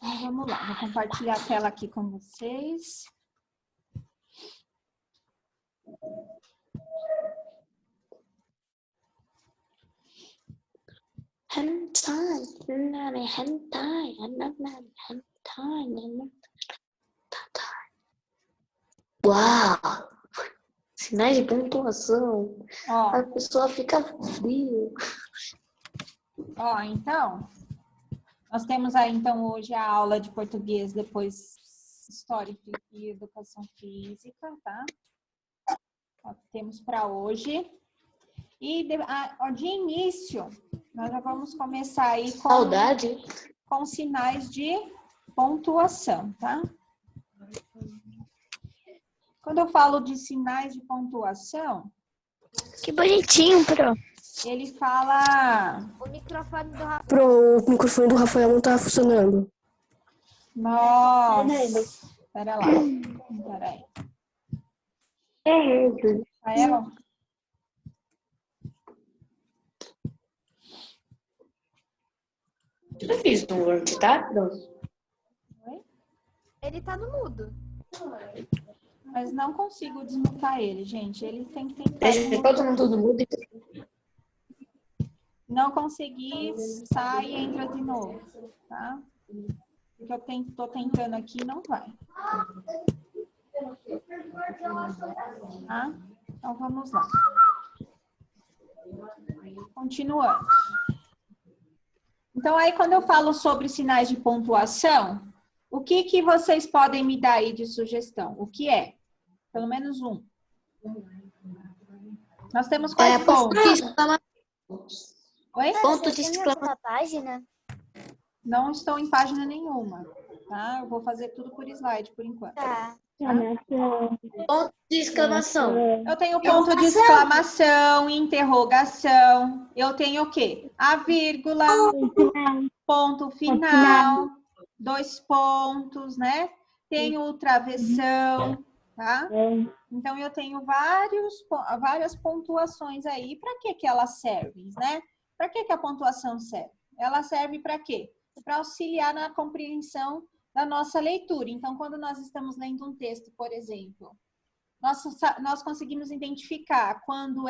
Então, vamos lá. Vou compartilhar a tela aqui com vocês. Uau! Sinais de pontuação. Ó, A pessoa fica frio. ó, então, nós temos aí, então, hoje a aula de português, depois história e educação física, tá? Ó, temos para hoje. E de início, nós já vamos começar aí com sinais de pontuação, tá? Quando eu falo de sinais de pontuação... Que bonitinho, Pro. Ele fala... O microfone O microfone do Rafael não tá funcionando. Nossa! Pera lá. Pera aí. Rafael? Eu fiz no Word, tá? Oi? Ele tá no mudo. Mas não consigo desmutar ele, gente. Ele tem que tentar... Deixa todo mundo no mudo. Não consegui, sai e entra de novo, tá? Porque eu tô tentando aqui, não vai. Tá? Então, vamos lá. Continuando. Então, aí, quando eu falo sobre sinais de pontuação, o que vocês podem me dar aí de sugestão? O que é? Pelo menos um. Nós temos quais pontos? Oi? Ponto de exclamação. Página? Não estou em página nenhuma, tá? Eu vou fazer tudo por slide, por enquanto. Tá. Ponto de exclamação. Eu tenho ponto de exclamação, interrogação. Eu tenho o quê? A vírgula, ponto final, 2 pontos, né? Tenho o travessão, tá? Então, eu tenho várias pontuações aí. Para que elas servem, né? Para que a pontuação serve? Ela serve para quê? Para auxiliar na compreensão da nossa leitura. Então, quando nós estamos lendo um texto, por exemplo, nós conseguimos identificar quando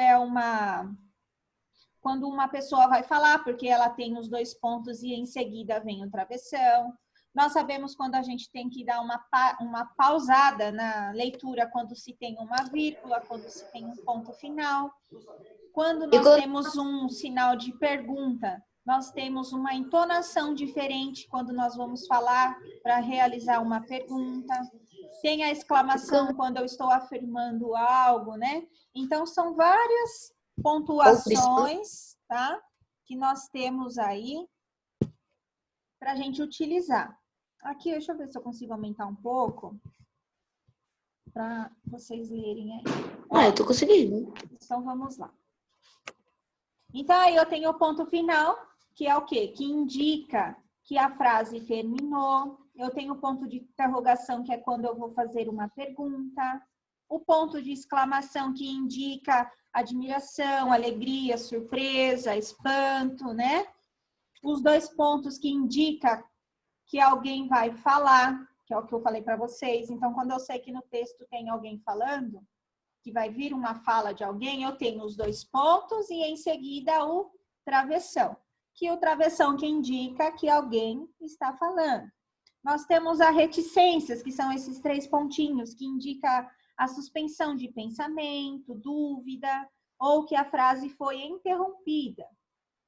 uma pessoa vai falar, porque ela tem os 2 pontos e em seguida vem o travessão. Nós sabemos quando a gente tem que dar uma pausada na leitura, quando se tem uma vírgula, quando se tem um ponto final. Quando nós temos um sinal de pergunta, nós temos uma entonação diferente quando nós vamos falar para realizar uma pergunta. Tem a exclamação quando eu estou afirmando algo, né? Então, são várias pontuações, tá? Que nós temos aí para a gente utilizar. Aqui, deixa eu ver se eu consigo aumentar um pouco para vocês lerem aí. Eu tô conseguindo. Então, vamos lá. Então, aí eu tenho o ponto final, que é o quê? Que indica que a frase terminou. Eu tenho o ponto de interrogação, que é quando eu vou fazer uma pergunta. O ponto de exclamação, que indica admiração, alegria, surpresa, espanto, né? Os 2 pontos que indicam que alguém vai falar, que é o que eu falei para vocês. Então, quando eu sei que no texto tem alguém falando, que vai vir uma fala de alguém, eu tenho os 2 pontos e em seguida o travessão. Que o travessão que indica que alguém está falando. Nós temos as reticências, que são esses 3 pontinhos, que indica a suspensão de pensamento, dúvida, ou que a frase foi interrompida.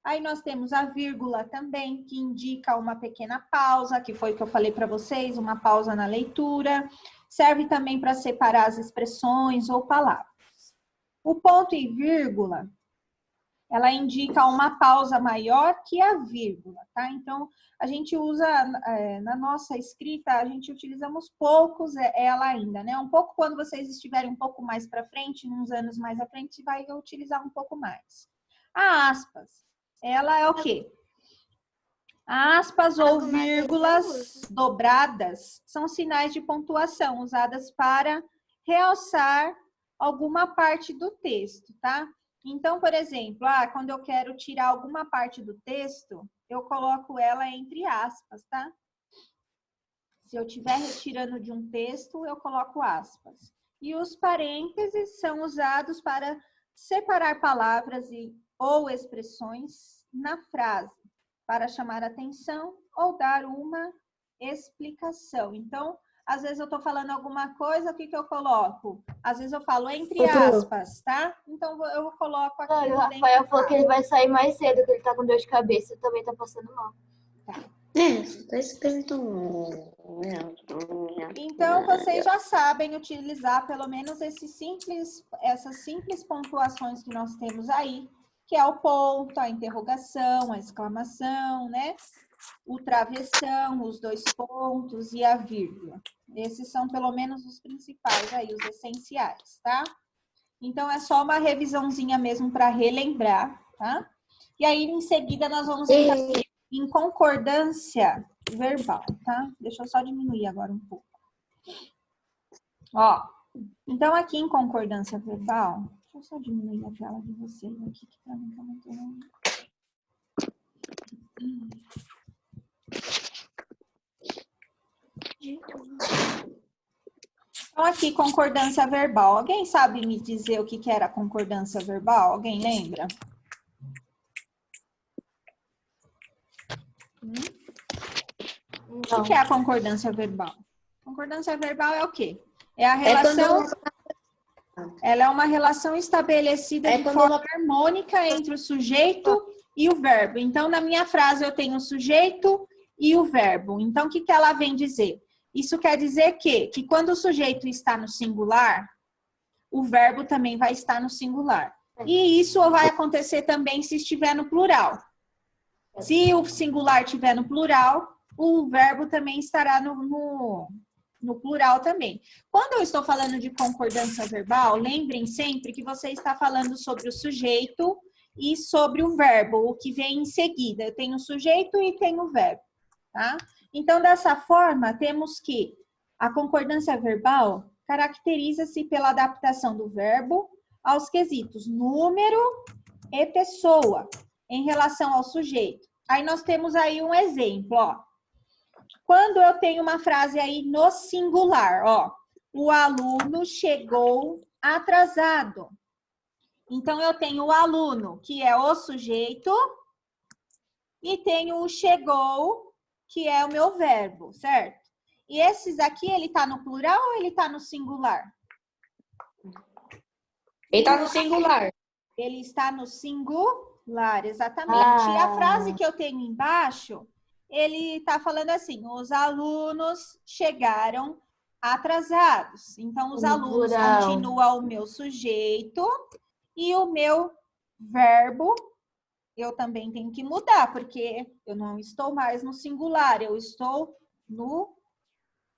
Aí nós temos a vírgula também, que indica uma pequena pausa, que foi o que eu falei para vocês, uma pausa na leitura. Serve também para separar as expressões ou palavras. O ponto e vírgula, ela indica uma pausa maior que a vírgula, tá? Então, a gente usa, na nossa escrita, a gente utilizamos poucos ela ainda, né? Um pouco quando vocês estiverem um pouco mais para frente, uns anos mais à frente, vai utilizar um pouco mais. A aspas, ela é o quê? Aspas ou vírgulas dobradas são sinais de pontuação usadas para realçar alguma parte do texto, tá? Então, por exemplo, quando eu quero tirar alguma parte do texto, eu coloco ela entre aspas, tá? Se eu estiver retirando de um texto, eu coloco aspas. E os parênteses são usados para separar palavras ou expressões na frase, para chamar atenção ou dar uma explicação. Então, às vezes eu estou falando alguma coisa, o que eu coloco? Às vezes eu falo entre aspas, tá? Então, eu coloco aqui. Olha, o Rafael falou que ele vai sair mais cedo, que ele tá com dor de cabeça e também tá passando mal. Tá. Tá escrito. Então, vocês já sabem utilizar pelo menos essas simples pontuações que nós temos aí, que é o ponto, a interrogação, a exclamação, né? O travessão, os dois pontos e a vírgula. Esses são pelo menos os principais aí, os essenciais, tá? Então, é só uma revisãozinha mesmo para relembrar, tá? E aí, em seguida, nós vamos entrar em concordância verbal, tá? Deixa eu só diminuir agora um pouco. Ó, então aqui em concordância verbal, deixa eu só diminuir a tela de vocês aqui, que pra mim tá muito longe. Então aqui, concordância verbal. Alguém sabe me dizer o que era concordância verbal? Alguém lembra? O que é a concordância verbal? Concordância verbal é o quê? É a relação... Ela é uma relação estabelecida de forma harmônica entre o sujeito e o verbo. Então, na minha frase, eu tenho o sujeito e o verbo. Então, o que ela vem dizer? Isso quer dizer que quando o sujeito está no singular, o verbo também vai estar no singular. E isso vai acontecer também se estiver no plural. Se o singular estiver no plural, o verbo também estará no plural também. Quando eu estou falando de concordância verbal, lembrem sempre que você está falando sobre o sujeito e sobre o verbo, o que vem em seguida. Eu tenho o sujeito e tenho o verbo, tá? Então, dessa forma, temos que a concordância verbal caracteriza-se pela adaptação do verbo aos quesitos número e pessoa em relação ao sujeito. Aí nós temos aí um exemplo, ó. Quando eu tenho uma frase aí no singular, ó, o aluno chegou atrasado. Então, eu tenho o aluno, que é o sujeito, e tenho o chegou, que é o meu verbo, certo? E esses aqui, ele tá no plural ou ele tá no singular? Ele tá no singular. Ele está no singular, exatamente. E a frase que eu tenho embaixo... Ele está falando assim, os alunos chegaram atrasados. Então, os alunos continua o meu sujeito e o meu verbo eu também tenho que mudar, porque eu não estou mais no singular, eu estou no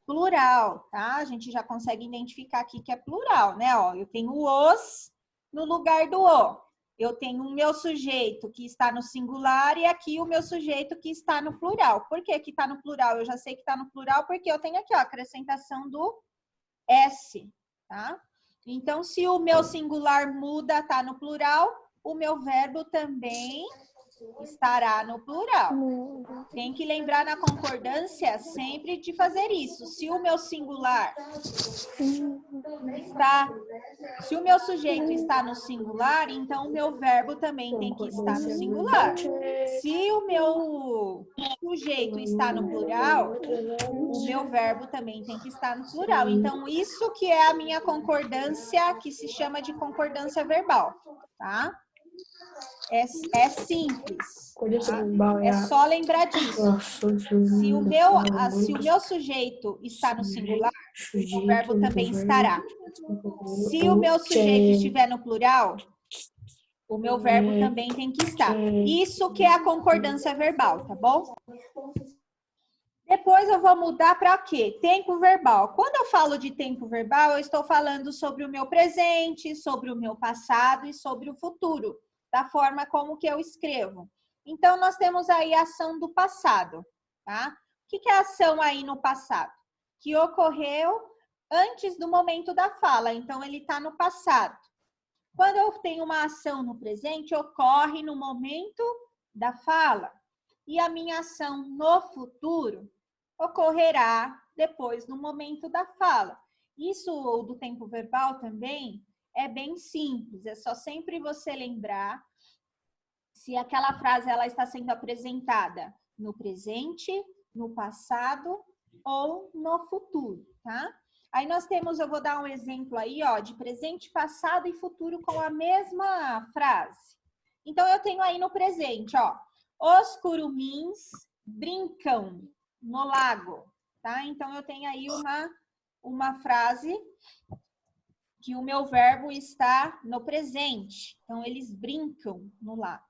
plural, tá? A gente já consegue identificar aqui que é plural, né? Ó, eu tenho os no lugar do o. Eu tenho o meu sujeito que está no singular e aqui o meu sujeito que está no plural. Por que que está no plural? Eu já sei que está no plural porque eu tenho aqui, ó, a acrescentação do S, tá? Então, se o meu singular muda, está no plural, o meu verbo também estará no plural. Tem que lembrar na concordância sempre de fazer isso. Se o meu singular está... Se o meu sujeito está no singular, então o meu verbo também tem que estar no singular. Se o meu sujeito está no plural, o meu verbo também tem que estar no plural. Então, isso que é a minha concordância, que se chama de concordância verbal, tá? É simples. Tá? É só lembrar disso. Se o meu sujeito está no singular, o verbo também estará. Se o meu sujeito estiver no plural, o meu verbo também tem que estar. Isso que é a concordância verbal, tá bom? Depois eu vou mudar para quê? Tempo verbal. Quando eu falo de tempo verbal, eu estou falando sobre o meu presente, sobre o meu passado e sobre o futuro, da forma como que eu escrevo. Então, nós temos aí a ação do passado, tá? O que é a ação aí no passado? Que ocorreu antes do momento da fala, então ele está no passado. Quando eu tenho uma ação no presente, ocorre no momento da fala. E a minha ação no futuro ocorrerá depois no momento da fala. Isso do tempo verbal também é bem simples, é só sempre você lembrar se aquela frase ela está sendo apresentada no presente, no passado ou no futuro, tá? Aí nós temos, eu vou dar um exemplo aí, ó, de presente, passado e futuro com a mesma frase. Então, eu tenho aí no presente, ó, os curumins brincam no lago, tá? Então, eu tenho aí uma frase que o meu verbo está no presente. Então, eles brincam no lago.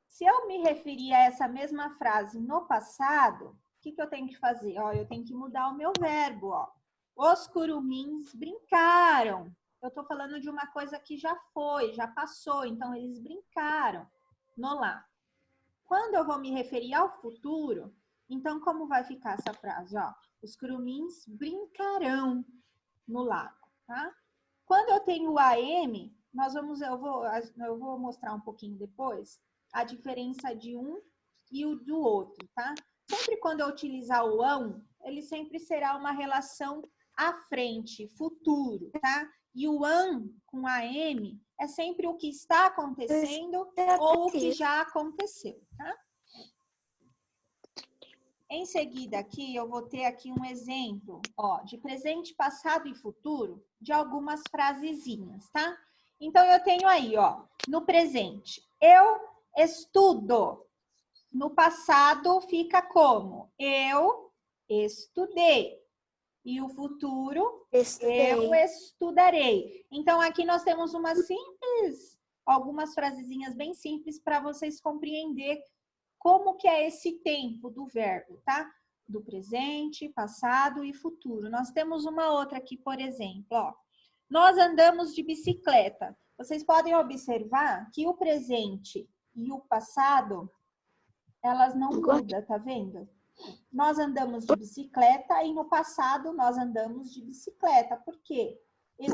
Se eu me referir a essa mesma frase no passado, o que eu tenho que fazer? Ó, eu tenho que mudar o meu verbo, ó. Os curumins brincaram. Eu estou falando de uma coisa que já foi, já passou. Então, eles brincaram no lago. Quando eu vou me referir ao futuro, então, como vai ficar essa frase? Ó, os curumins brincarão no lago, tá? Quando eu tenho o AM, eu vou mostrar um pouquinho depois a diferença de um e o do outro, tá? Sempre quando eu utilizar o ão, ele sempre será uma relação à frente, futuro, tá? E o an com AM é sempre o que está acontecendo ou o que já aconteceu, tá? Em seguida aqui, eu vou ter aqui um exemplo, ó, de presente, passado e futuro de algumas frasezinhas, tá? Então, eu tenho aí, ó, no presente, eu estudo. No passado fica como? Eu estudei. E o futuro, eu estudarei. Então, aqui nós temos algumas frasezinhas bem simples para vocês compreender como que é esse tempo do verbo, tá? Do presente, passado e futuro. Nós temos uma outra aqui, por exemplo, ó. Nós andamos de bicicleta. Vocês podem observar que o presente e o passado, elas não mudam, tá vendo? Nós andamos de bicicleta e no passado nós andamos de bicicleta. Por quê?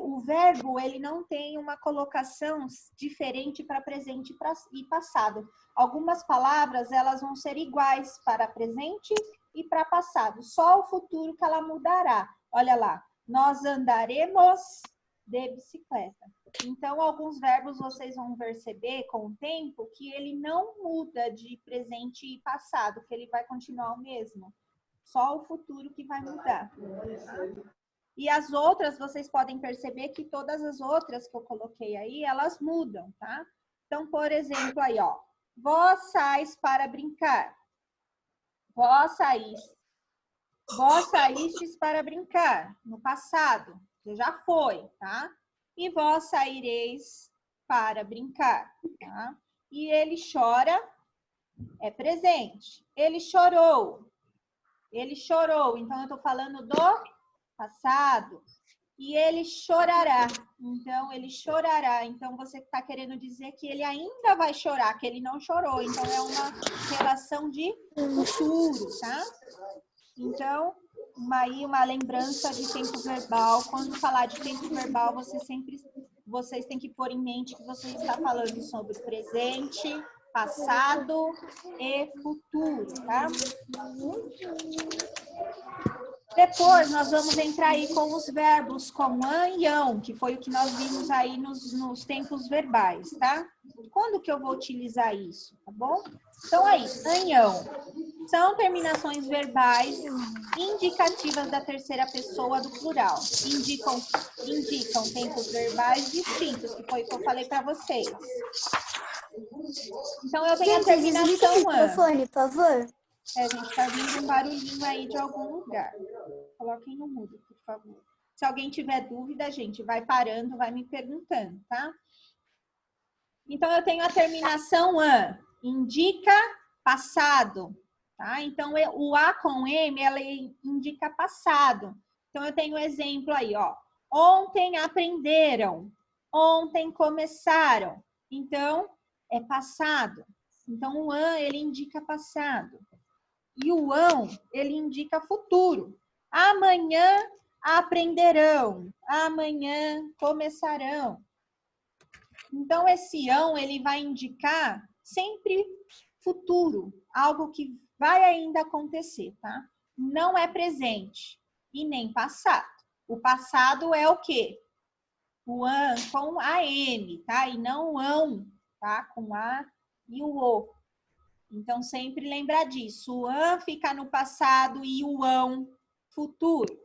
O verbo, ele não tem uma colocação diferente para presente e passado. Algumas palavras, elas vão ser iguais para presente e para passado. Só o futuro que ela mudará. Olha lá, nós andaremos de bicicleta. Então, alguns verbos vocês vão perceber com o tempo que ele não muda de presente e passado, que ele vai continuar o mesmo. Só o futuro que vai mudar. E as outras, vocês podem perceber que todas as outras que eu coloquei aí, elas mudam, tá? Então, por exemplo, aí, ó. Vós sais para brincar. Vós saístes para brincar. No passado, que já foi, tá? E vós saireis para brincar, tá? E ele chora, é presente. Ele chorou. Ele chorou. Então, eu tô falando do passado. E ele chorará. Então, ele chorará. Então, você está querendo dizer que ele ainda vai chorar, que ele não chorou. Então, é uma relação de futuro, tá? Então, uma lembrança de tempo verbal. Quando falar de tempo verbal, vocês têm que pôr em mente que você está falando sobre presente, passado e futuro, tá? Depois, nós vamos entrar aí com os verbos como an e ão, que foi o que nós vimos aí nos tempos verbais, tá? Quando que eu vou utilizar isso, tá bom? Então, aí, an e ão são terminações verbais indicativas da terceira pessoa do plural. Indicam tempos verbais distintos, que foi o que eu falei para vocês. Então, eu tenho a terminação an. Microfone, por favor. A gente tá ouvindo um barulhinho aí de algum lugar. Coloquem no mudo, por favor. Se alguém tiver dúvida, gente, vai parando, vai me perguntando, tá? Então, eu tenho a terminação an. Indica passado, tá? Então, o a com m, ela indica passado. Então, eu tenho um exemplo aí, ó. Ontem aprenderam. Ontem começaram. Então, é passado. Então, o an, ele indica passado. E o ão, ele indica futuro. Amanhã aprenderão. Amanhã começarão. Então, esse ão, ele vai indicar sempre futuro. Algo que vai ainda acontecer, tá? Não é presente. e nem passado. O passado é o quê? O an com AM, tá? E não o ão, tá? Com A e o O. Então, sempre lembrar disso. O an fica no passado e o ão futuro.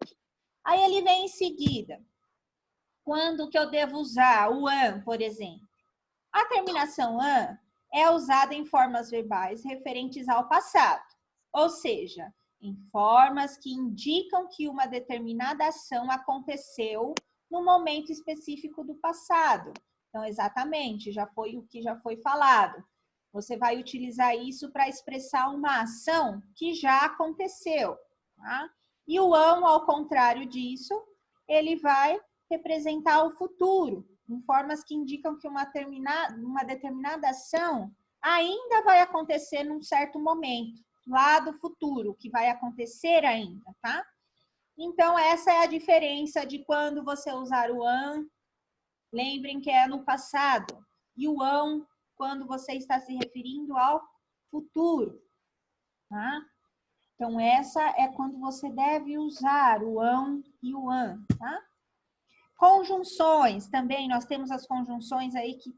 Aí ele vem em seguida. Quando que eu devo usar o an, por exemplo? A terminação an é usada em formas verbais referentes ao passado. Ou seja, em formas que indicam que uma determinada ação aconteceu no momento específico do passado. Então, exatamente, já foi o que já foi falado. Você vai utilizar isso para expressar uma ação que já aconteceu. Tá? E o ão, ao contrário disso, ele vai representar o futuro, em formas que indicam que uma determinada ação ainda vai acontecer num certo momento, lá do futuro, que vai acontecer ainda, tá? Então, essa é a diferença de quando você usar o an, lembrem que é no passado, e o ão, quando você está se referindo ao futuro, tá? Então, essa é quando você deve usar o ão e o an, tá? Conjunções, também nós temos as conjunções aí que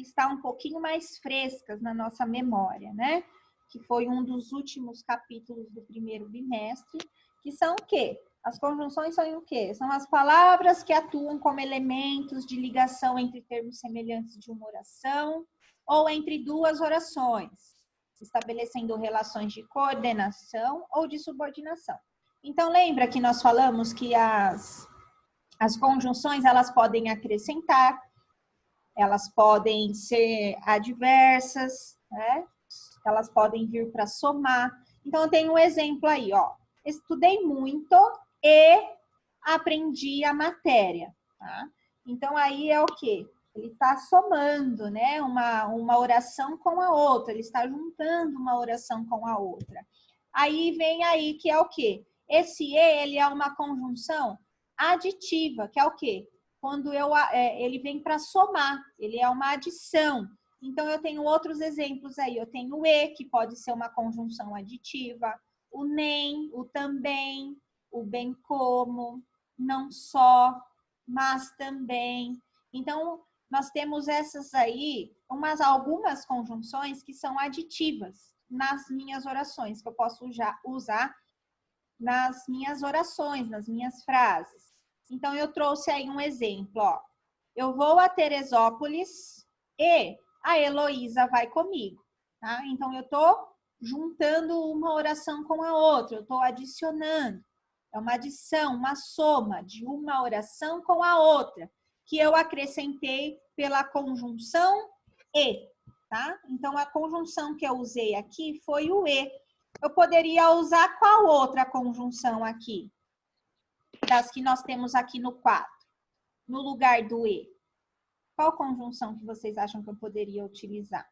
está um pouquinho mais frescas na nossa memória, né? Que foi um dos últimos capítulos do primeiro bimestre, que são o quê? As conjunções são o quê? São as palavras que atuam como elementos de ligação entre termos semelhantes de uma oração ou entre duas orações, estabelecendo relações de coordenação ou de subordinação. Então, lembra que nós falamos que as conjunções, elas podem acrescentar, elas podem ser adversas, né? Elas podem vir para somar. Então, eu tenho um exemplo aí, ó. Estudei muito e aprendi a matéria, tá? Então, aí é o quê? Ele está somando, né? Uma oração com a outra. Ele está juntando uma oração com a outra. Aí vem aí que é o quê? Esse e, ele é uma conjunção aditiva, que é o quê? Quando ele vem para somar, ele é uma adição. Então, eu tenho outros exemplos aí. Eu tenho o e, que pode ser uma conjunção aditiva, o nem, o também, o bem como, não só, mas também. Então, nós temos essas aí, algumas conjunções que são aditivas nas minhas orações, que eu posso usar nas minhas orações, nas minhas frases. Então, eu trouxe aí um exemplo, ó. Eu vou a Teresópolis e a Heloísa vai comigo, tá? Então, eu tô juntando uma oração com a outra, eu tô adicionando. É uma adição, uma soma de uma oração com a outra, que eu acrescentei pela conjunção e, tá? Então, a conjunção que eu usei aqui foi o e. Eu poderia usar qual outra conjunção aqui? Das que nós temos aqui no quadro, no lugar do e. Qual conjunção que vocês acham que eu poderia utilizar?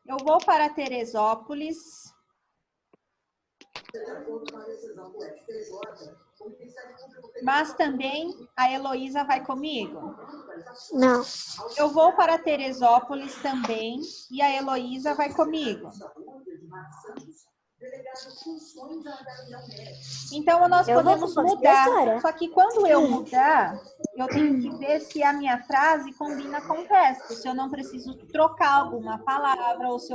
Eu vou para Teresópolis. Mas também a Heloísa vai comigo? Não. Eu vou para Teresópolis também e a Heloísa vai comigo. Então, nós podemos mudar. Só que quando eu mudar, eu tenho que ver se a minha frase combina com o resto. Se eu não preciso trocar alguma palavra, ou se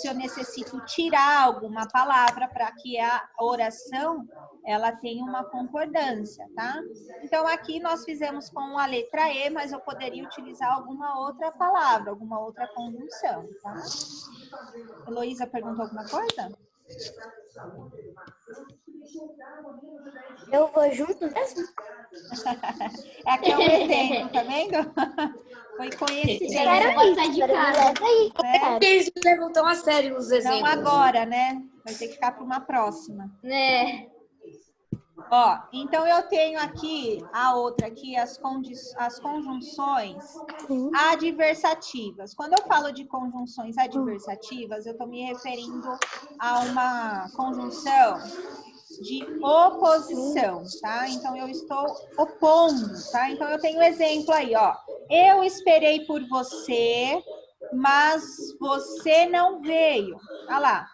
eu necessito tirar alguma palavra para que a oração ela tenha uma concordância, tá? Então, aqui nós fizemos com a letra E, mas eu poderia utilizar alguma outra palavra, alguma outra conjunção, tá? Heloísa perguntou alguma coisa? Eu vou junto mesmo? Aqui é um exemplo, tá vendo? Foi coincidência. Quero Pode ir, sair de quero casa. ir, leva aí. Né? Eles levam tão a sério os exemplos. Não agora, né? Vai ter que ficar para uma próxima. Né? Ó, então eu tenho aqui, a outra aqui, as conjunções adversativas. Quando eu falo de conjunções adversativas, eu estou me referindo a uma conjunção de oposição, tá? Então, eu estou opondo, tá? Então, eu tenho um exemplo aí, ó. Eu esperei por você, mas você não veio. Olha lá.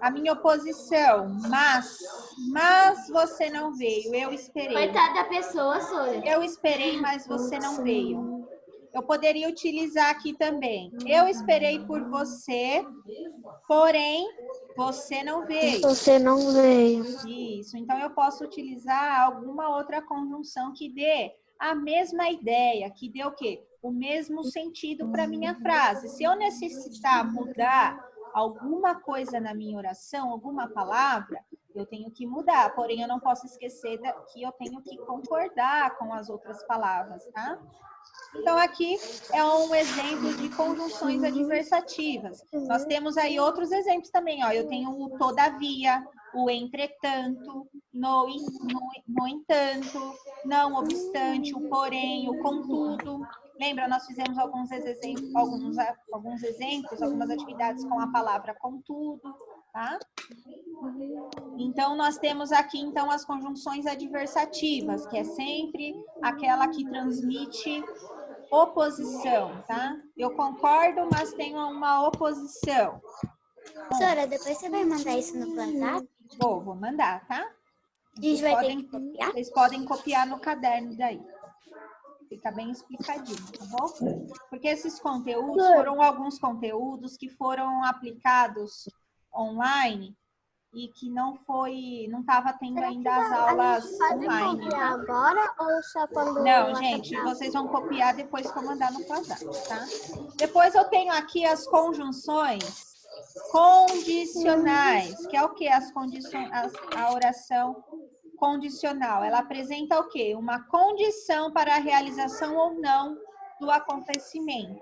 A minha oposição, mas você não veio, eu esperei. Coitada da pessoa, Sônia. Eu esperei, mas você não veio. Eu poderia utilizar aqui também. Eu esperei por você, porém, você não veio. Você não veio. Isso. Então, eu posso utilizar alguma outra conjunção que dê a mesma ideia, que dê o quê? O mesmo sentido para a minha frase. Se eu necessitar mudar alguma coisa na minha oração, alguma palavra, eu tenho que mudar. Porém, eu não posso esquecer que eu tenho que concordar com as outras palavras, tá? Então, aqui é um exemplo de conjunções adversativas. Nós temos aí outros exemplos também, ó. Eu tenho o todavia, o entretanto, no entanto, não obstante, o porém, o contudo. Lembra, nós fizemos alguns exemplos, algumas atividades com a palavra contudo, tá? Então, nós temos aqui, então, as conjunções adversativas, que é sempre aquela que transmite oposição, tá? Eu concordo, mas tenho uma oposição. Professora, depois você vai mandar isso no WhatsApp? Vou mandar, tá? A gente vai ter que copiar? Vocês podem copiar no caderno daí. Fica bem explicadinho, tá bom? Porque esses conteúdos foram alguns conteúdos que foram aplicados online e que não estava tendo ainda as aulas online. Copiar agora ou só quando... Não, gente, vocês vão copiar depois que eu mandar no quadrado, tá? Depois eu tenho aqui as conjunções condicionais, que é o que? A oração condicional. Ela apresenta o quê? Uma condição para a realização ou não do acontecimento.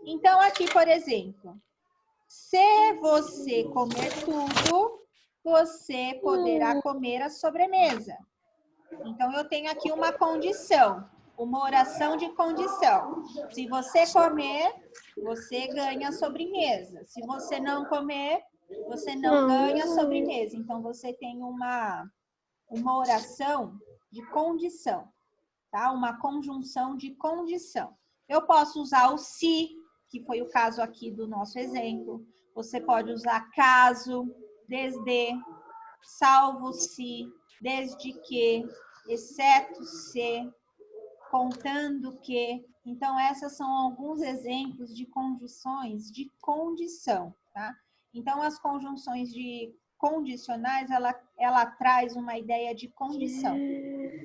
Então, aqui, por exemplo, se você comer tudo, você poderá comer a sobremesa. Então, eu tenho aqui uma condição, uma oração de condição. Se você comer, você ganha a sobremesa. Se você não comer, você não ganha a sobremesa. Então, você tem uma oração de condição, tá? Uma conjunção de condição. Eu posso usar o se, que foi o caso aqui do nosso exemplo. Você pode usar caso, desde, salvo se, desde que, exceto se, contando que. Então, esses são alguns exemplos de conjunções de condição, tá? Então, as conjunções de condicionais, ela traz uma ideia de condição.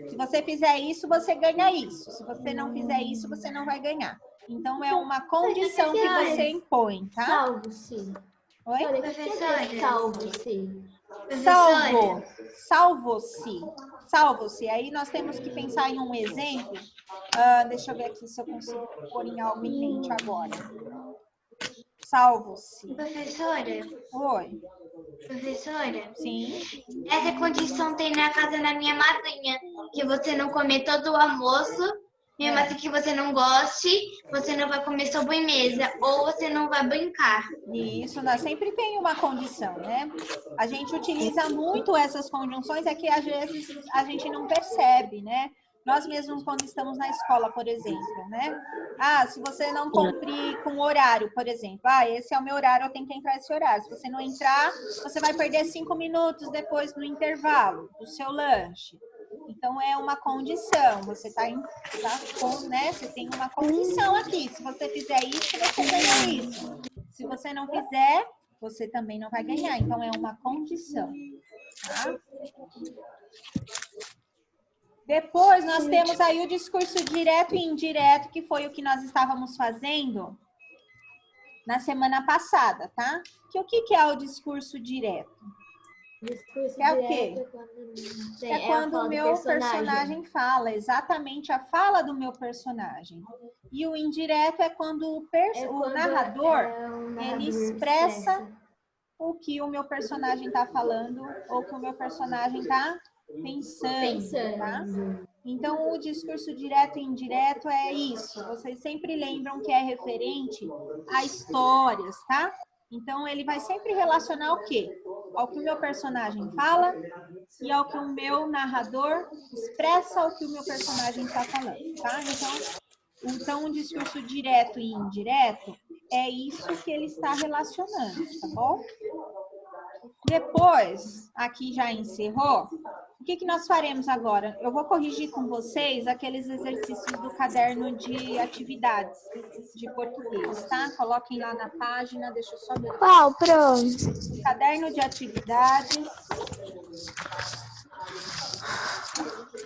Se você fizer isso, você ganha isso. Se você não fizer isso, você não vai ganhar. Então, é uma condição que você impõe, tá? Salvo-se. Oi? Professora. Salvo-se. Salvo-se. Aí nós temos que pensar em um exemplo. Deixa eu ver aqui se eu consigo pôr em algo em mente agora. Salvo-se. Professora, Oi. professora, Sim. essa condição tem na casa da minha madrinha, que você não comer todo o almoço, mesmo assim que você não goste, você não vai comer sobremesa, ou você não vai brincar. Isso, nós sempre tem uma condição, né? A gente utiliza muito essas conjunções, é que às vezes a gente não percebe, né? Nós mesmos, quando estamos na escola, por exemplo, né? Se você não cumprir com o horário, por exemplo. Esse é o meu horário, eu tenho que entrar nesse horário. Se você não entrar, você vai perder 5 minutos depois no intervalo do seu lanche. Então, é uma condição. Você né? Você tem uma condição aqui. Se você fizer isso, você ganha isso. Se você não fizer, você também não vai ganhar. Então, é uma condição. Tá? Depois, nós temos aí o discurso direto e indireto, que foi o que nós estávamos fazendo na semana passada, tá? O que é o discurso direto? Discurso É o quê? direto É quando o meu personagem fala, exatamente a fala do meu personagem. E o indireto é quando o narrador, ele expressa o que o meu personagem está falando ou o que o meu personagem está pensando, tá? Então, o discurso direto e indireto é isso. Vocês sempre lembram que é referente a histórias, tá? Então, ele vai sempre relacionar o quê? Ao que o meu personagem fala e ao que o meu narrador expressa o que o meu personagem está falando, tá? Então, o discurso direto e indireto é isso que ele está relacionando, tá bom? Depois, aqui já encerrou. O que nós faremos agora? Eu vou corrigir com vocês aqueles exercícios do caderno de atividades de português, tá? Coloquem lá na página, deixa eu só ver. Qual, pronto? Caderno de atividades.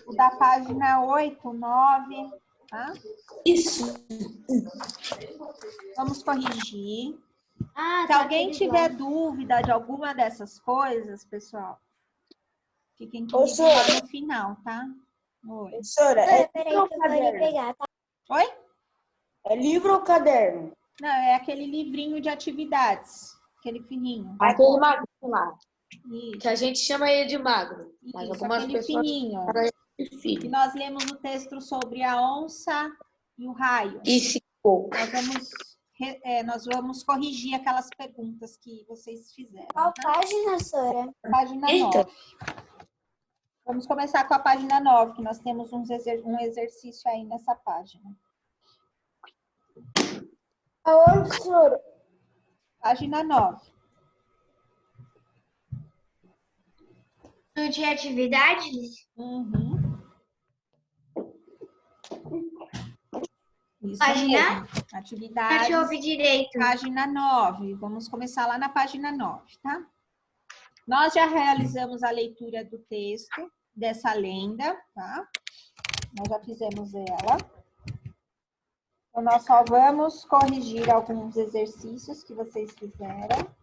O da página 8, 9, tá? Isso. Vamos corrigir. Ah, Se alguém tiver dúvida de alguma dessas coisas, pessoal, fiquem comigo lá no final, tá? Oi. Professora, Peraí que eu vou ali pegar, tá? Oi? É livro ou caderno? Não, é aquele livrinho de atividades, aquele fininho. Aquele magro lá. Isso, Que a gente chama ele de magro. Mas isso, algumas aquele pessoas fininho. chamam ele de E filho. nós lemos o texto sobre a onça e o raio. E ficou. Nós vamos corrigir aquelas perguntas que vocês fizeram. Qual Tá? página, Sora? Página Eita. 9. Vamos começar com a página 9, que nós temos um exercício aí nessa página. Aonde, Sora? Página 9. No de atividades? Uhum. Isso Página? mesmo. Atividades. Deixa eu ouvir direito. Página 9. Vamos começar lá na página 9, tá? Nós já realizamos a leitura do texto dessa lenda, tá? Nós já fizemos ela. Então, nós só vamos corrigir alguns exercícios que vocês fizeram.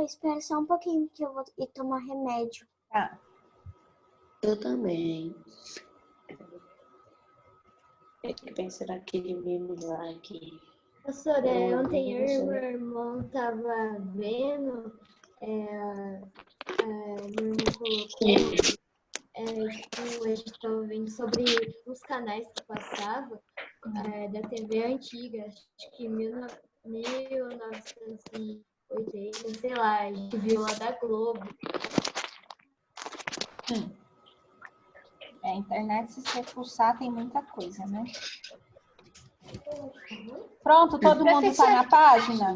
Espera só um pouquinho que eu vou ir tomar remédio. Tá? Eu também. Tem que pensar naquele meme lá que... Professora, ontem eu e meu irmão tava vendo, meu irmão colocou, tipo, a gente tava vendo sobre os canais que passavam da TV antiga, acho que 1980, sei lá, a gente viu lá da Globo. A internet, se você fuçar, tem muita coisa, né? Pronto, todo mundo está na página?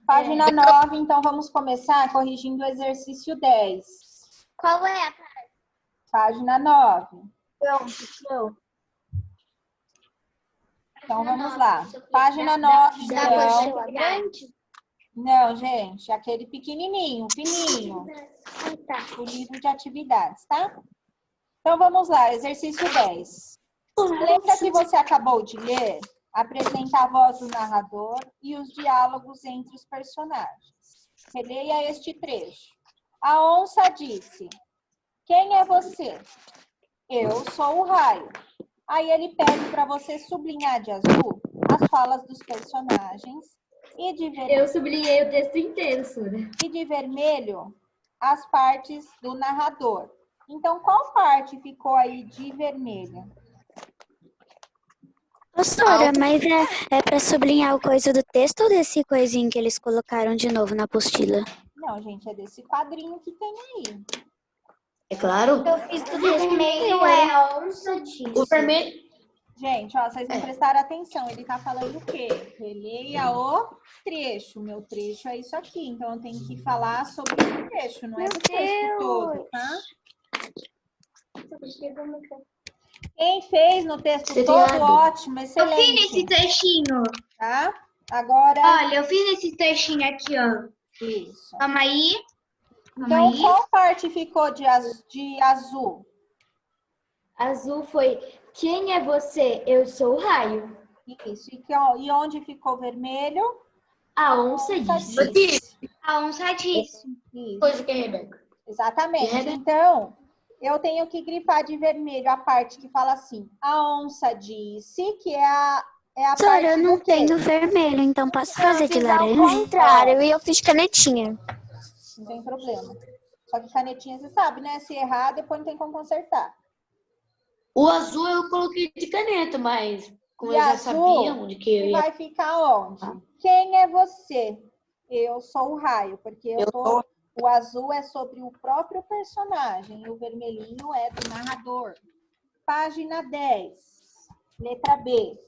Página 9, então vamos começar corrigindo o exercício 10. Qual é a Página 9. pronto? Então vamos lá. Página 9, então. grande? Não, gente, aquele pequenininho, fininho. O livro de atividades, tá? Então vamos lá, exercício 10. Lembra que você acabou de ler? Apresenta a voz do narrador e os diálogos entre os personagens. Releia este trecho. A onça disse: "Quem é você?" "Eu sou o raio." Aí ele pede para você sublinhar de azul as falas dos personagens e de Eu sublinhei o texto inteiro, Sora. e de vermelho as partes do narrador. Então, qual parte ficou aí de vermelho? Professora, mas é para sublinhar o coisa do texto ou desse coisinho que eles colocaram de novo na apostila? Não, gente, é desse quadrinho que tem aí. É claro? Eu fiz tudo vermelho, é onça disso. O vermelho... Gente, ó, vocês não prestaram atenção. Ele tá falando o quê? Releia o trecho. Meu trecho é isso aqui. Então, eu tenho que falar sobre o trecho, não é do texto todo, tá? Quem fez no texto todo, ótimo, Eu fiz excelente. nesse trechinho. Tá? Agora, Olha, eu fiz esse trechinho aqui, ó. isso. Calma aí. Então, qual parte ficou de azul? Azul foi, quem é você? Eu sou o raio. Isso. E onde ficou vermelho? A onça disse. A onça disse. Isso. Coisa que é Rebeca. Exatamente. Rebeca. Então, eu tenho que grifar de vermelho a parte que fala assim: a onça disse, que é a parte Sora, eu não do quê? tenho vermelho, então posso fazer de laranja? contrário, e eu fiz canetinha. Não tem problema. Só que canetinha, você sabe, né? Se errar, depois não tem como consertar. O azul eu coloquei de caneta, mas como E eu já azul, sabia onde que eu E ia... vai ficar onde? Quem é você? Eu sou o raio, porque o azul é sobre o próprio personagem e o vermelhinho é do narrador. Página 10, letra B.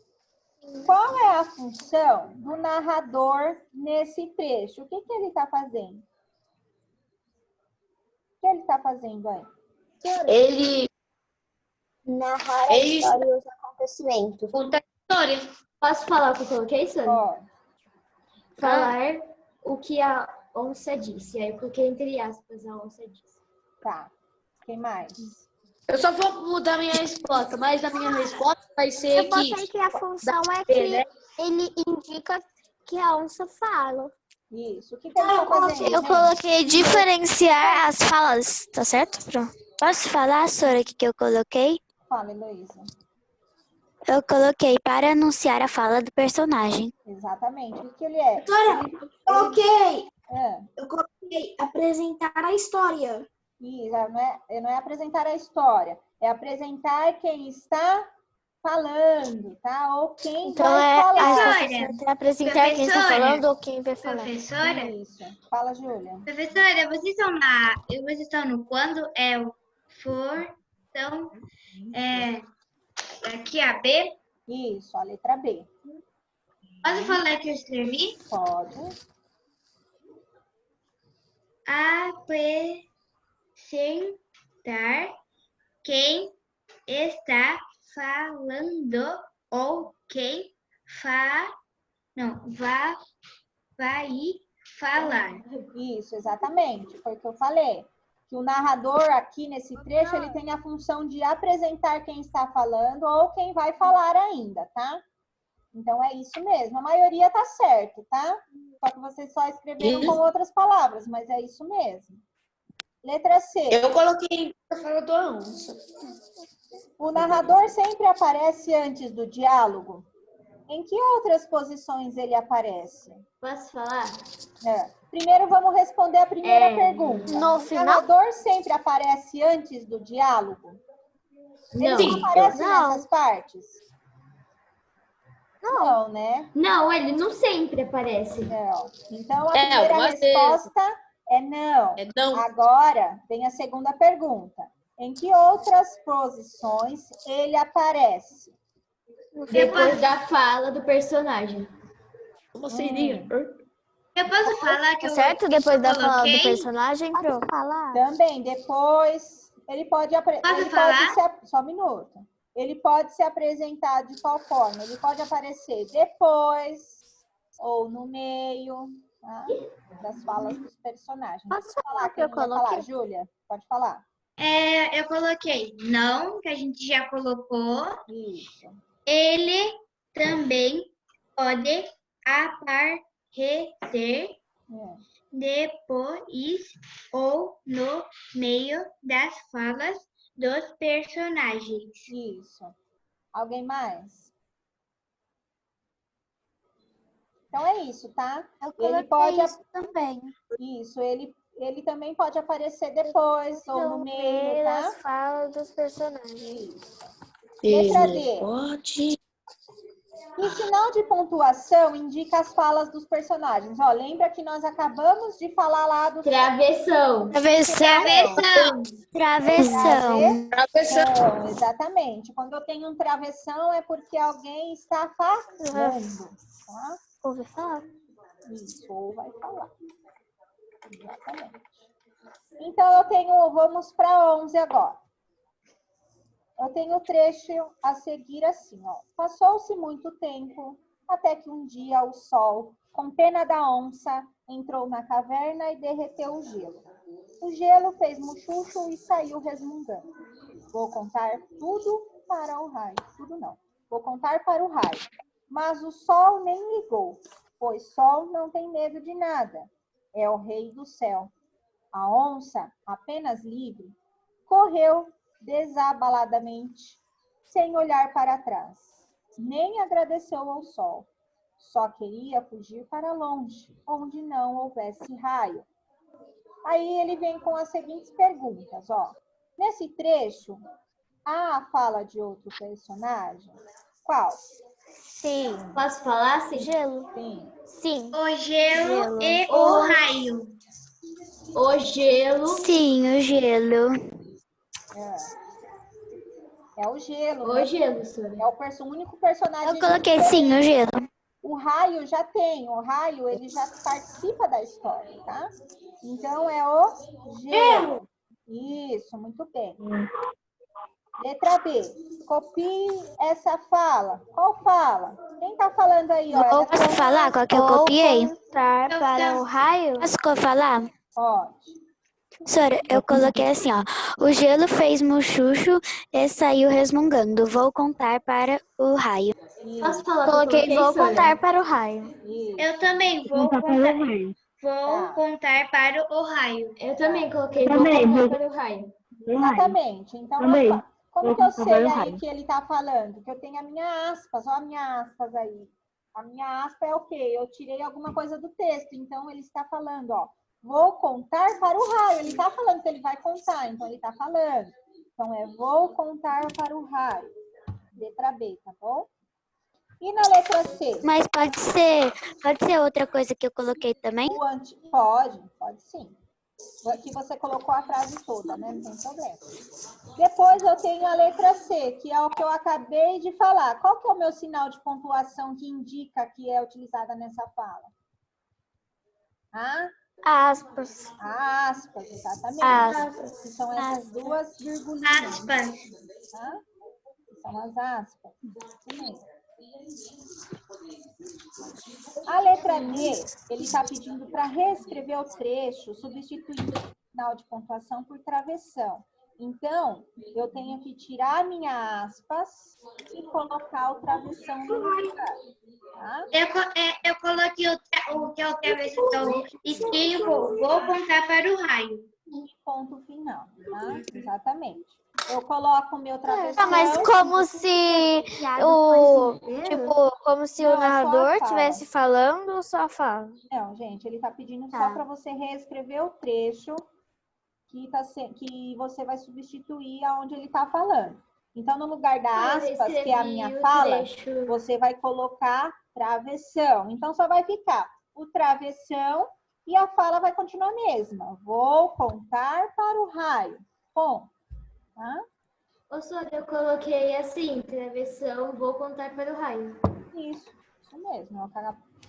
Qual é a função do narrador nesse trecho? O que ele está fazendo? O que ele está fazendo aí? Ele Narrar a Ele- história e os acontecimentos. conta a história. Posso falar o que eu coloquei, Sônia? Ó, Falar o que a onça disse. Aí eu coloquei entre aspas a onça disse. tá. Quem mais? Eu só vou mudar minha resposta, mas a minha resposta vai ser Eu botei que a função é que ele indica que a onça fala. Isso. O que ele está fazendo? Eu gente? coloquei diferenciar as falas, tá certo? Pronto. Posso falar, Sora, o que eu coloquei? Fala, Heloísa. Eu coloquei para anunciar a fala do personagem. Exatamente. O que ele é? Ok, Ah, eu coloquei apresentar a história. isso, não é apresentar a história. É apresentar quem está falando, tá? Ou quem Então vai é falar. apresentar quem está Professora. falando ou quem vai falar. Professora, Isso. Fala, Júlia. professora, vocês estão no quando é o for, então, aqui a B. Isso, a letra B. Posso falar que eu escrevi? Pode. Apresentar quem está falando ou quem vai falar. Isso, exatamente. Foi o que eu falei. Que o narrador aqui nesse trecho, ele tem a função de apresentar quem está falando ou quem vai falar ainda, tá? Então é isso mesmo. A maioria tá certo, tá? Só que vocês só escreveram com outras palavras, mas é isso mesmo. Letra C. Eu coloquei a fala da onça. O narrador sempre aparece antes do diálogo? Em que outras posições ele aparece? Posso falar? Primeiro vamos responder a primeira pergunta. No O final? narrador sempre aparece antes do diálogo? Não. Ele não aparece Não. nessas partes? Não, né? Não, ele não sempre aparece. Não. Então a É, primeira algumas resposta é não. Não. Agora vem a segunda pergunta. Em que outras posições ele aparece? Depois da fala do personagem. Como seria? Eu posso falar que eu Certo? Depois da fala do coloquei? personagem, pronto. Falar. Também, depois, ele pode só um minuto. Ele pode se apresentar de qual forma? Ele pode aparecer depois ou no meio, tá? Das falas dos personagens. Posso Pode falar o que quem eu vai falar, coloquei? Júlia? Pode falar. Eu coloquei não, que a gente já colocou. Isso. Ele também pode aparecer É. depois ou no meio das falas dos personagens. Isso. Alguém mais? Então é isso, tá? Eu Ele coloquei pode isso também. Isso, ele também pode aparecer depois ou no meio, tá? As falas dos personagens. Letra D. Pode. O sinal de pontuação indica as falas dos personagens. Ó, lembra que nós acabamos de falar lá do Travessão. Travessão. Travessão. travessão. Exatamente. Quando eu tenho um travessão é porque alguém está falando, tá? Ouvi falar. Isso, ou vai falar. Exatamente. Então, vamos para 11 agora. Eu tenho o trecho a seguir assim, ó. Passou-se muito tempo, até que um dia o sol, com pena da onça, entrou na caverna e derreteu o gelo. O gelo fez muxuxo e saiu resmungando. Vou contar tudo para o raio. Tudo não. Vou contar para o raio. Mas o sol nem ligou, pois sol não tem medo de nada. É o rei do céu. A onça, apenas livre, correu desabaladamente, sem olhar para trás. Nem agradeceu ao sol. Só queria fugir para longe, onde não houvesse raio. Aí ele vem com as seguintes perguntas, ó. Nesse trecho, há a fala de outro personagem? Qual? Sim. Posso falar? Sim. Gelo. Sim. Sim. O gelo e O o raio. O gelo. Sim, o gelo. É o gelo. O né? gelo, Sônia. É o único personagem. Eu coloquei sim, o gelo. O raio já tem. O raio, ele já participa da história, tá? Então, é o gelo. Isso, muito bem. Letra B. Copie essa fala. Qual fala? Quem tá falando aí? Ó, Posso falar qual que eu copiei? Voltar para o raio. Posso falar? Pode. Sora, eu coloquei assim, ó. O gelo fez muxuxo e saiu resmungando. Vou contar para o raio. Posso falar Coloquei que eu vou Sônia? contar para o raio. Isso. Eu também vou contar para o raio. Eu também coloquei vou contar para o raio. Exatamente. Então, como que eu sei aí que ele tá falando? Que eu tenho a minha aspas. Olha a minha aspas aí. A minha aspa é o quê? Eu tirei alguma coisa do texto. Então, ele está falando, ó. Vou contar para o raio. Ele está falando que ele vai contar. Então, ele está falando. Então, é vou contar para o raio. Letra B, tá bom? E na letra C? Mas pode ser outra coisa que eu coloquei também? Pode sim. Aqui você colocou a frase toda, né? Não tem problema. Depois eu tenho a letra C, que é o que eu acabei de falar. Qual que é o meu sinal de pontuação que indica que é utilizada nessa fala? Aspas. Aspas, exatamente. Aspas. Que são essas duas virgulinhas. Aspas. Tá? Que são as aspas. Isso mesmo. A letra D, ele está pedindo para reescrever o trecho, substituindo o sinal de pontuação por travessão. Então, eu tenho que tirar minha aspas e colocar o travessão no lugar. Tá? Eu coloquei o que é o travessão escrevo, vou contar para o raio. Ponto final, tá? Exatamente. Eu coloco o meu travessão. Tá, mas como se o narrador estivesse falando ou só fala? Não, gente, ele está pedindo só para você reescrever o trecho que você vai substituir aonde ele está falando. Então, no lugar da aspas, que é a minha fala, você vai colocar travessão. Então, só vai ficar o travessão e a fala vai continuar a mesma. Vou contar para o raio. Ponto. Tá? Ô, Sônia, eu coloquei assim, travessão, vou contar para o raio. Isso mesmo.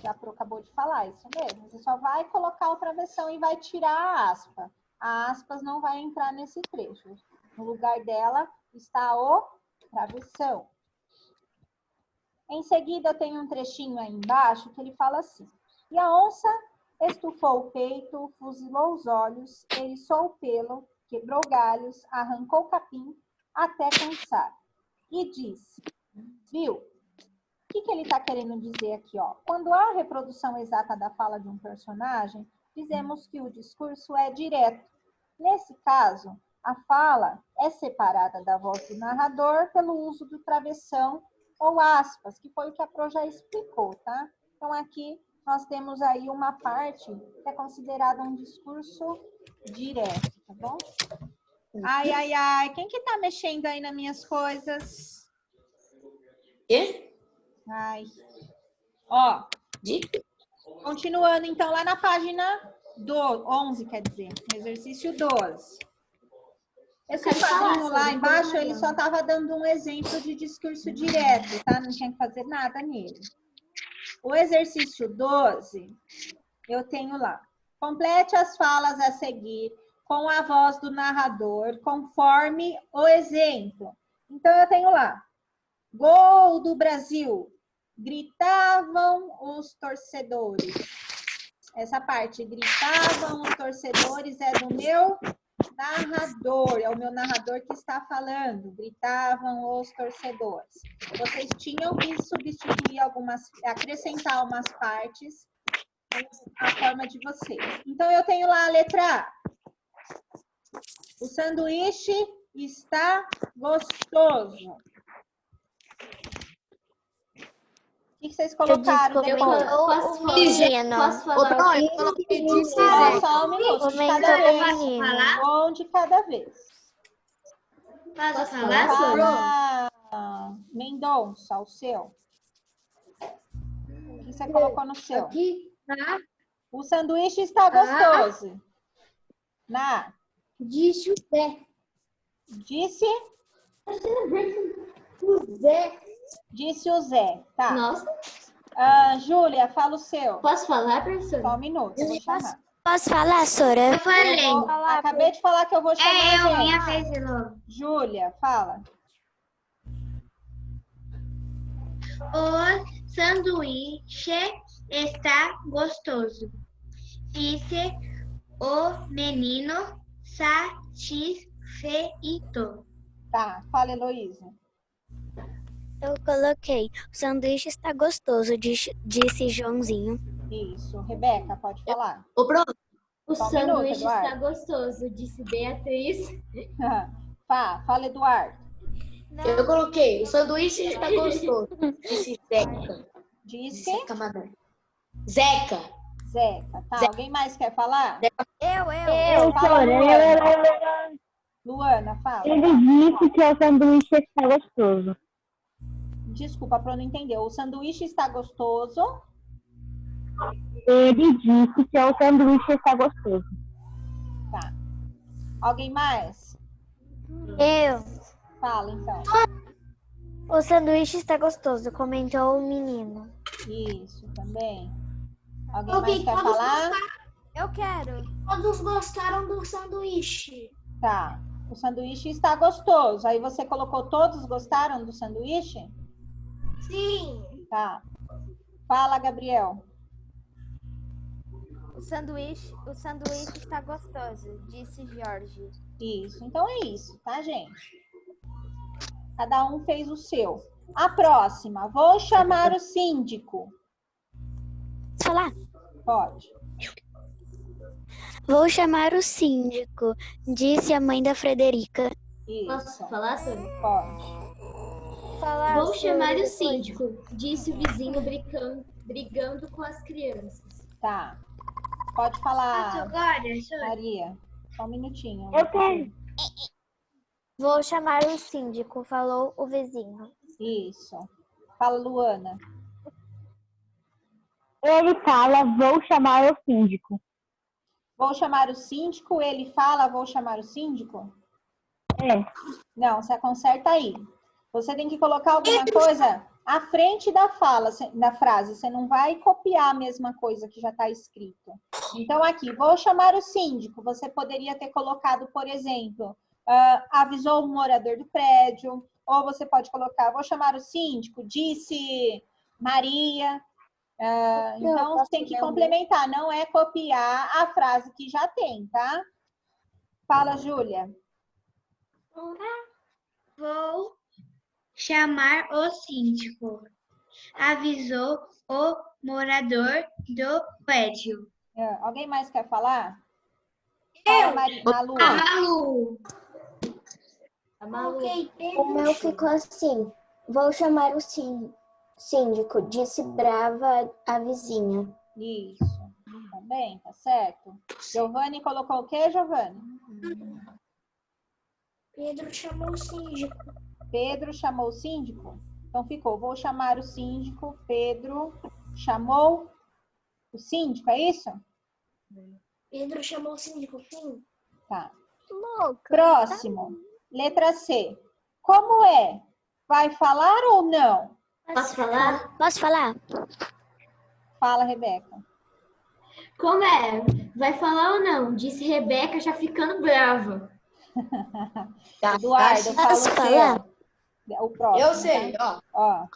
A Pro acabou de falar, isso mesmo. Você só vai colocar o travessão e vai tirar a aspa. A aspas não vai entrar nesse trecho. No lugar dela está o travessão. Em seguida, eu tenho um trechinho aí embaixo que ele fala assim. E a onça estufou o peito, fuzilou os olhos, eriçou o pelo, quebrou galhos, arrancou o capim, até cansar. E disse, viu? O que ele está querendo dizer aqui? Ó? Quando há a reprodução exata da fala de um personagem, dizemos que o discurso é direto. Nesse caso, a fala é separada da voz do narrador pelo uso do travessão ou aspas, que foi o que a Pro já explicou, tá? Então, aqui nós temos aí uma parte que é considerada um discurso direto, tá bom? Ai, quem que tá mexendo aí nas minhas coisas? Quê? Ai. Ó, continuando então lá na página 11, quer dizer, exercício 12. Esse quadrinho lá embaixo, ele só estava dando um exemplo de discurso direto, tá? Não tinha que fazer nada nele. O exercício 12, eu tenho lá. Complete as falas a seguir com a voz do narrador, conforme o exemplo. Então, eu tenho lá. Gol do Brasil. Gritavam os torcedores. Essa parte, gritavam os torcedores, é do meu narrador. É o meu narrador que está falando. Gritavam os torcedores. Vocês tinham que substituir acrescentar umas partes à forma de vocês. Então, eu tenho lá a letra A. O sanduíche está gostoso. O que vocês colocaram depois? Posso falar? Eu coloquei dizer. Só um minuto, de cada vez. Um de cada vez. Posso falar? Mendonça, o seu. O que você colocou no seu? Aqui, O sanduíche está gostoso. disse o pé. Disse? Zé. Disse o Zé. Tá. Nossa, Júlia, fala o seu. posso falar, Só professora? um minuto, eu vou chamar. Posso falar, Sora? Eu falei. Acabei de falar que eu vou chamar Eu, a minha gente. vez, Elô. Júlia, fala. O sanduíche está gostoso, disse o menino satisfeito. Tá, fala, Heloísa. Eu coloquei. O sanduíche está gostoso, disse Joãozinho. Isso. Rebeca, pode falar. Ô, prof, O Só um minuto, sanduíche Eduardo. está gostoso, disse Beatriz. Fala, Eduardo. eu coloquei. O sanduíche está gostoso. Disse Zeca. Disse Zeca Mané. Zeca. Zeca. Tá, alguém mais quer falar? Eu. Fala, Luana. Luana, fala. Ele disse que o sanduíche está gostoso. Desculpa, Pro, não entendeu. O sanduíche está gostoso. Ele disse que o sanduíche está gostoso. Tá. Alguém mais? Eu. Fala, então. O sanduíche está gostoso, comentou o menino. Isso, também. Alguém mais quer falar? Eu quero. Todos gostaram do sanduíche. Tá. O sanduíche está gostoso. Aí você colocou todos gostaram do sanduíche? Sim. Tá. Fala, Gabriel. O sanduíche está gostoso, disse Jorge. Isso. Então é isso, tá, gente? Cada um fez o seu. A próxima. Vou chamar o síndico. Posso falar? Pode. Vou chamar o síndico, disse a mãe da Frederica. Posso Isso. falar, Sônia? Pode. Vou chamar o síndico, disse o vizinho brigando com as crianças. Tá. Pode Posso falar, agora? Maria. Só um minutinho. Eu quero. Vou chamar o síndico, falou o vizinho. Isso. Fala, Luana. Ele fala, vou chamar o síndico. Vou chamar o síndico. Ele fala, vou chamar o síndico? É. Não, você conserta aí. Você tem que colocar alguma coisa à frente da fala, da frase. Você não vai copiar a mesma coisa que já está escrito. Então, aqui, vou chamar o síndico. Você poderia ter colocado, por exemplo, avisou o morador do prédio. Ou você pode colocar, vou chamar o síndico, disse Maria. Então, tem que complementar. Não é copiar a frase que já tem, tá? Fala, Júlia. Vou chamar o síndico, avisou o morador do prédio. Alguém mais quer falar? Fala, Malu. A Malu. A Malu. O meu ficou assim. Vou chamar o síndico, disse brava a vizinha. Isso. Tá bem, tá certo. Giovanni colocou o quê, Giovanni? Pedro chamou o síndico. Pedro chamou o síndico? Então ficou, vou chamar o síndico. Pedro chamou o síndico, é isso? Pedro chamou o síndico, sim. Tá. Louca. Próximo. Letra C. Como é? Vai falar ou não? Posso falar? Posso falar? Fala, Rebeca. Como é? Vai falar ou não? Disse Rebeca, já ficando brava. Eduardo, fala o Posso falar? seu. O próximo. Eu sei, Tá? ó. Ó,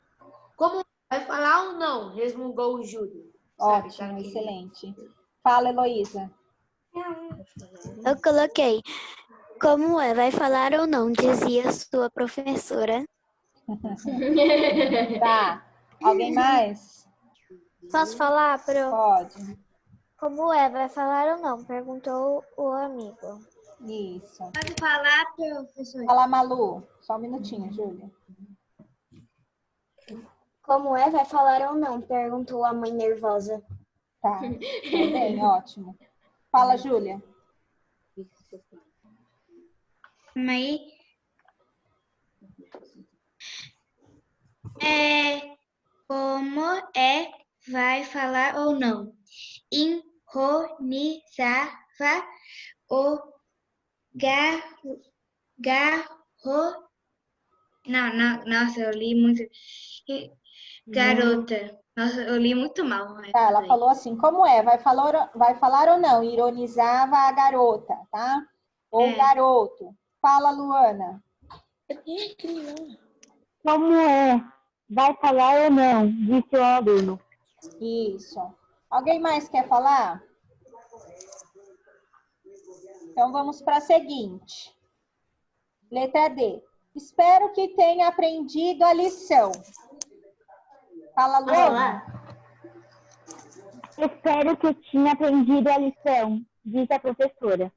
Como vai falar ou não? Resmungou o Júlio. Sabe, ótimo, cara, que- excelente. Fala, Heloísa. Eu coloquei. Como é? Vai falar ou não? Dizia sua professora. Tá. Alguém mais? Posso falar, Pro? Pode. Como é? Vai falar ou não? Perguntou o amigo. Isso. Pode falar, professor? Fala, Malu. Só um minutinho, Júlia. Como é? Vai falar ou não? Perguntou a mãe nervosa. Tá. Tá bem, ótimo. Fala, Júlia. Mas como é, vai falar ou não? Ironizava o Não, não, nossa, eu li muito. Garota. Nossa, eu li muito mal. Tá, ela falou assim, como é? Vai falar ou não? Ironizava a garota, tá? Ou garoto. Fala, Luana. Como é? Vai falar ou não? Disse o aluno. Isso. Alguém mais quer falar? Então, vamos para a seguinte. Letra D. Espero que tenha aprendido a lição. Fala, Luana. Espero que eu tinha aprendido a lição, disse a professora.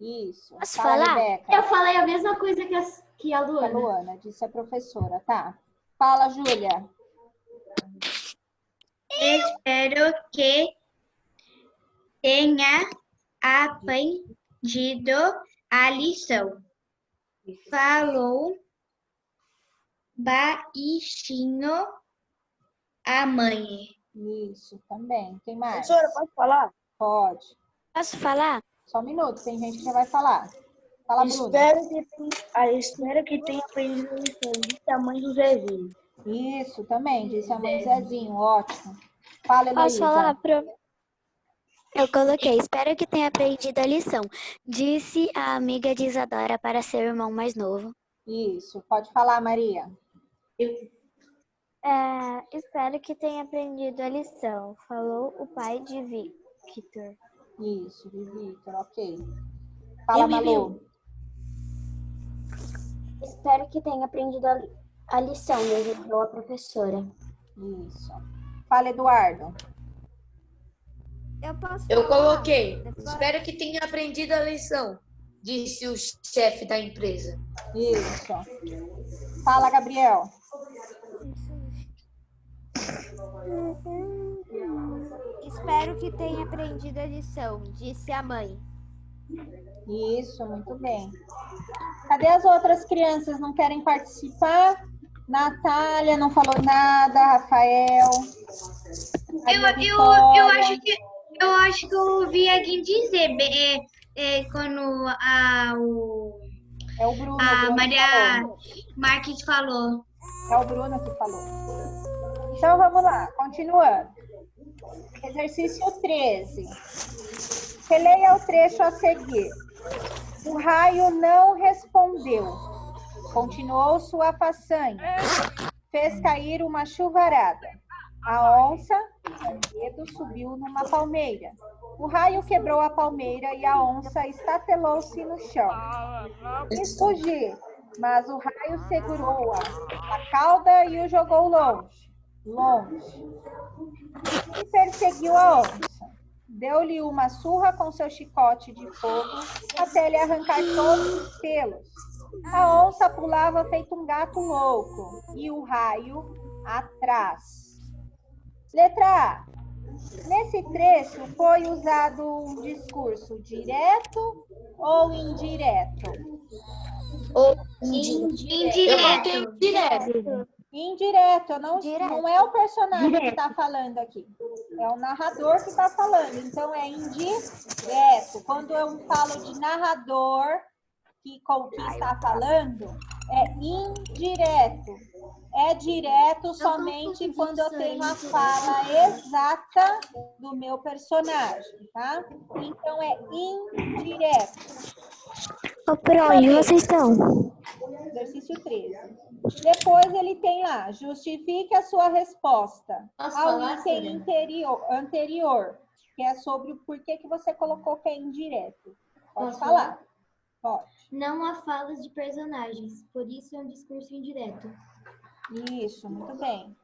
Isso. Posso Fala, falar? Rebeca. Eu falei a mesma coisa que a A Luana. Luana, disse a professora, tá. Fala, Júlia. Espero que tenha aprendido a lição. Falou baixinho a mãe. Isso, também. Quem mais? Professora, pode falar? Pode. Posso falar? Só um minuto, tem gente que já vai falar. Fala, Bruno. Espero que tenha aprendido a lição, disse a mãe do Zezinho. Isso, também, disse a mãe Zezinho, ótimo. Fala, Posso Heloísa. falar, Eu coloquei, espero que tenha aprendido a lição. Disse a amiga de Isadora para seu irmão mais novo. Isso, pode falar, Maria. Espero que tenha aprendido a lição. Falou o pai de Victor. Isso, de Victor, ok. Fala, Malu. Espero que tenha aprendido a lição, desejou a professora. Isso. Fala, Eduardo. Eu coloquei. Espero que tenha aprendido a lição, disse o chefe da empresa. Isso. Fala, Gabriel. Espero que tenha aprendido a lição, disse a mãe. Isso, muito bem. Cadê as outras crianças? Não querem participar? Natália não falou nada, Rafael. Eu acho que eu ouvi alguém dizer quando É o Bruno. a Bruno Maria falou. Marques falou. É o Bruno que falou. Então, vamos lá, continuando. Exercício 13. Releia o trecho a seguir. O raio não respondeu. Continuou sua façanha. Fez cair uma chuvarada. A onça, com medo, subiu numa palmeira. O raio quebrou a palmeira e a onça estatelou-se no chão. Quis fugir, mas o raio segurou-a na cauda e o jogou longe. E perseguiu a onça. Deu-lhe uma surra com seu chicote de fogo até lhe arrancar todos os pelos. A onça pulava feito um gato louco e o raio atrás. Letra A. Nesse trecho foi usado um discurso direto ou indireto? Indireto. Indireto, não é o personagem que está falando aqui. É o narrador que está falando. Então, é indireto. Quando eu falo de narrador com quem está falando, é indireto. É direto somente quando eu tenho a fala exata do meu personagem, tá? Então, é indireto. Ô, Pro, onde vocês estão? Exercício 13. Depois ele tem lá, justifique a sua resposta ao item anterior, que é sobre o porquê que você colocou que é indireto. Pode falar? Pode. Não há falas de personagens, por isso é um discurso indireto. Isso, muito bem.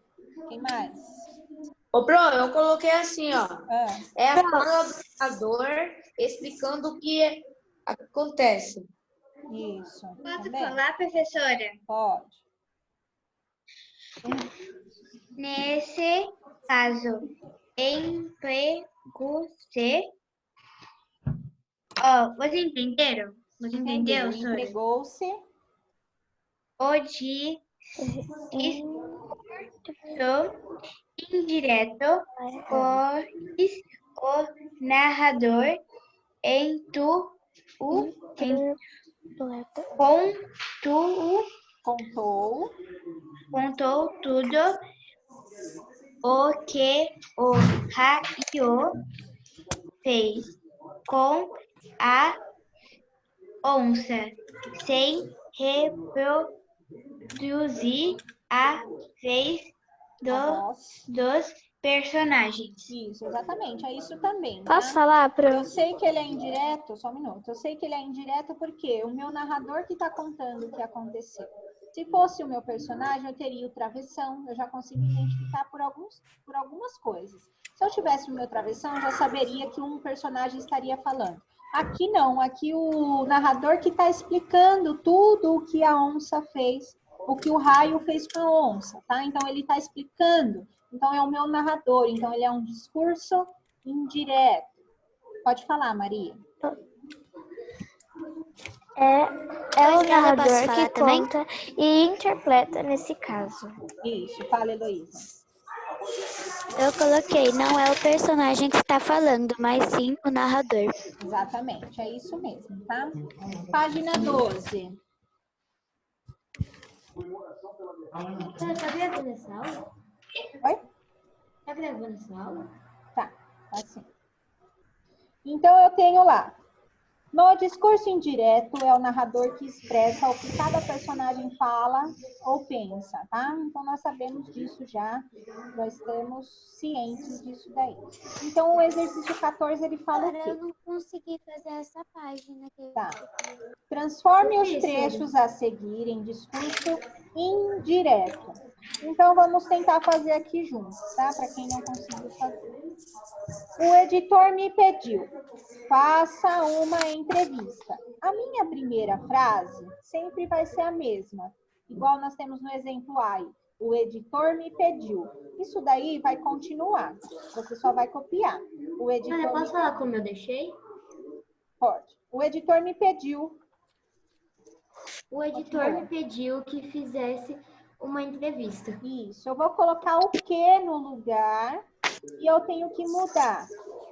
Quem mais? Ô, Pro, eu coloquei assim, ó. É a fala do narrador explicando o que acontece. Isso. Posso também. falar, professora? Pode. Nesse caso, empregou-se. Ó, vocês entenderam? Você entendeu, senhora? Empregou-se. O discurso indireto, pois o narrador pontua Contou tudo o que o raio fez com a onça, sem reproduzir a vez dos personagens. Isso, exatamente. É isso também. Posso Tá? falar, Pro? Eu sei que ele é indireto, só um minuto. Eu sei que ele é indireto porque o meu narrador que está contando o que aconteceu. Se fosse o meu personagem, eu teria o travessão. Eu já consigo identificar por algumas coisas. Se eu tivesse o meu travessão, eu já saberia que um personagem estaria falando. Aqui não. Aqui o narrador que está explicando tudo o que a onça fez, o que o raio fez com a onça, tá? Então, ele está explicando. Então, é o meu narrador. Então, ele é um discurso indireto. Pode falar, Maria. É o narrador que também? conta e interpreta nesse caso. Isso, fala, Heloísa. Eu coloquei, não é o personagem que está falando, mas sim o narrador. Exatamente, é isso mesmo, tá? Página 12. Tá gravando essa aula? Oi? Tá gravando essa aula? Tá, assim. Então, eu tenho lá. No discurso indireto, é o narrador que expressa o que cada personagem fala ou pensa, tá? Então, nós sabemos disso já, nós estamos cientes disso daí. Então, o exercício 14, ele fala o quê? Eu não consegui fazer essa página. Tá. Transforme os trechos a seguir em discurso indireto. Então, vamos tentar fazer aqui juntos, tá? Para quem não conseguiu fazer. O editor me pediu, faça uma entrevista. A minha primeira frase sempre vai ser a mesma, igual nós temos no exemplo A. O editor me pediu. Isso daí vai continuar. Você só vai copiar. O editor. Eu posso falar como eu deixei? Pode. O editor me pediu. O editor me pediu que fizesse uma entrevista. Isso. Eu vou colocar o que no lugar e eu tenho que mudar.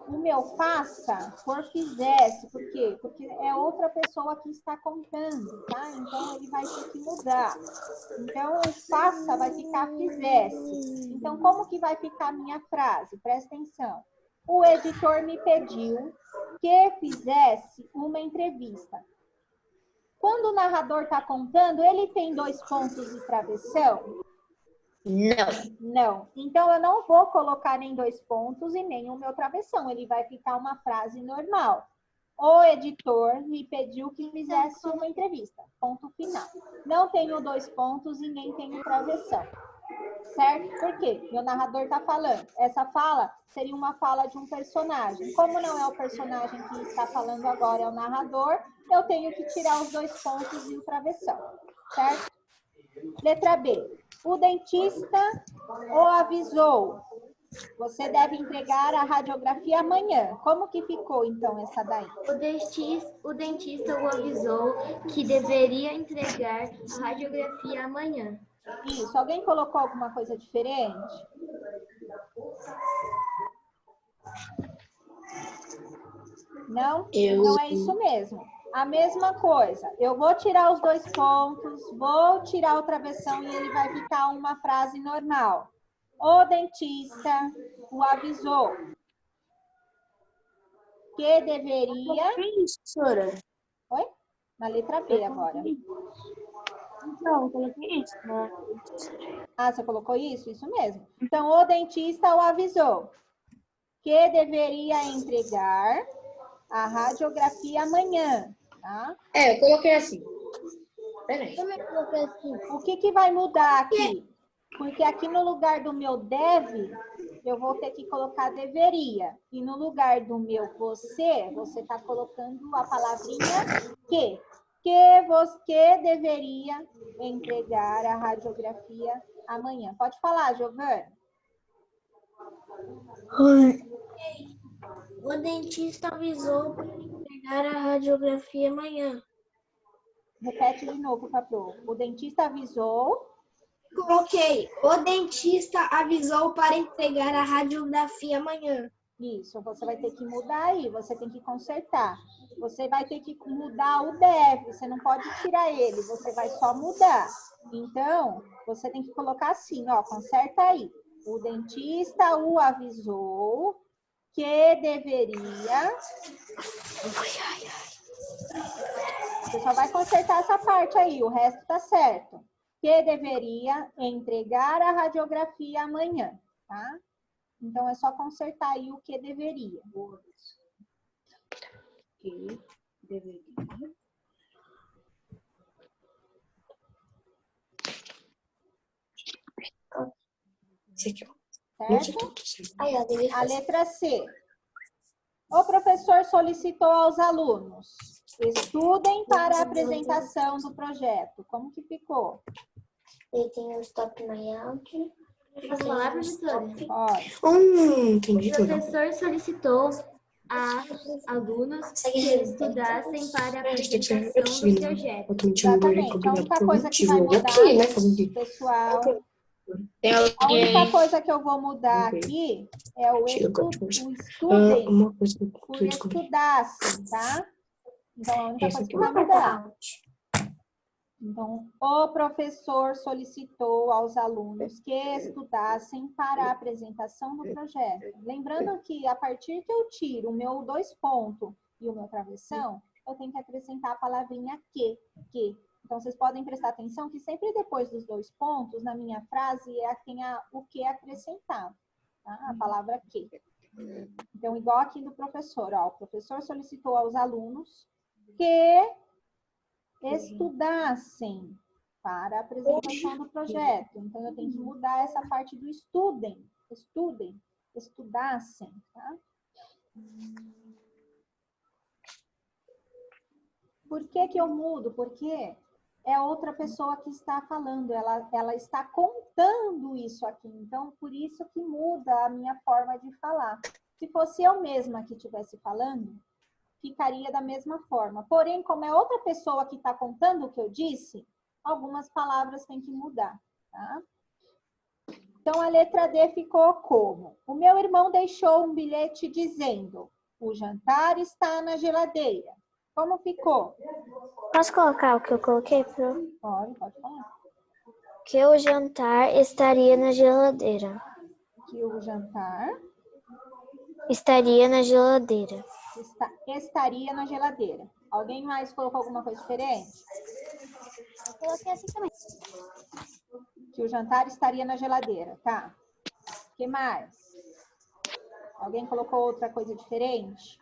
O meu faça por fizesse. Por quê? Porque é outra pessoa que está contando, tá? Então, ele vai ter que mudar. Então, o faça vai ficar fizesse. Então, como que vai ficar a minha frase? Presta atenção. O editor me pediu que fizesse uma entrevista. Quando o narrador está contando, ele tem 2 pontos de travessão? Não. Então, eu não vou colocar nem 2 pontos e nem o meu travessão. Ele vai ficar uma frase normal. O editor me pediu que fizesse uma entrevista. Ponto final. Não tenho 2 pontos e nem tenho travessão. Certo? Por quê? Meu narrador está falando. Essa fala seria uma fala de um personagem. Como não é o personagem que está falando agora, é o narrador, eu tenho que tirar os 2 pontos e o travessão. Certo? Letra B. O dentista o avisou. Você deve entregar a radiografia amanhã. Como que ficou, então, essa daí? O dentista o avisou que deveria entregar a radiografia amanhã. Isso. Alguém colocou alguma coisa diferente? Não? Então, é isso mesmo. A mesma coisa. Eu vou tirar os 2 pontos, vou tirar o travessão e ele vai ficar uma frase normal. O dentista o avisou que deveria... Professora. Oi? Na letra B agora. Então, eu coloquei isso, né? Ah, você colocou isso? Isso mesmo. Então, o dentista o avisou que deveria entregar a radiografia amanhã, tá? Eu coloquei assim. Peraí. O que vai mudar aqui? Porque aqui no lugar do meu deve, eu vou ter que colocar deveria. E no lugar do meu você está colocando a palavrinha que. Que você deveria entregar a radiografia amanhã. Pode falar, Giovana. O dentista avisou para entregar a radiografia amanhã. Repete de novo, Patrô. O dentista avisou. Coloquei. O dentista avisou para entregar a radiografia amanhã. Isso, você vai ter que mudar aí, você tem que consertar. Você vai ter que mudar o deve, você não pode tirar ele, você vai só mudar. Então, você tem que colocar assim, ó, conserta aí. O dentista o avisou que deveria... Você só vai consertar essa parte aí, o resto tá certo. Que deveria entregar a radiografia amanhã, tá? Então, é só consertar aí o que deveria. Que deveria. Certo? A letra C. O professor solicitou aos alunos: estudem para a apresentação do projeto. Como que ficou? E tem o stop my out. Posso falar, professora? Pode. Entendi O professor solicitou aos alunos que estudassem para a apresentação do projeto. Exatamente. A única coisa que vai mudar, pessoal, a única coisa que eu vou mudar aqui é o estudem por estudassem, tá? Então, a única coisa que vai mudar. Então, o professor solicitou aos alunos que estudassem para a apresentação do projeto. Lembrando que, a partir que eu tiro o meu 2 pontos e o meu travessão, eu tenho que acrescentar a palavrinha que. Então, vocês podem prestar atenção que sempre depois dos 2 pontos, na minha frase, tem o que acrescentado, tá? A palavra que. Então, igual aqui do professor, ó, o professor solicitou aos alunos que estudassem para a apresentação do projeto. Então, eu tenho que mudar essa parte do estudassem, tá? Por que que eu mudo? Porque é outra pessoa que está falando, ela está contando isso aqui. Então, por isso que muda a minha forma de falar. Se fosse eu mesma que estivesse falando, ficaria da mesma forma. Porém, como é outra pessoa que está contando o que eu disse, algumas palavras têm que mudar, tá? Então, a letra D ficou como? O meu irmão deixou um bilhete dizendo: o jantar está na geladeira. Como ficou? Posso colocar o que eu coloquei, Pro? Pode falar. Que o jantar estaria na geladeira. Que o jantar estaria na geladeira. Estaria na geladeira. Alguém mais colocou alguma coisa diferente? Eu coloquei assim também. Que o jantar estaria na geladeira, tá? O que mais? Alguém colocou outra coisa diferente?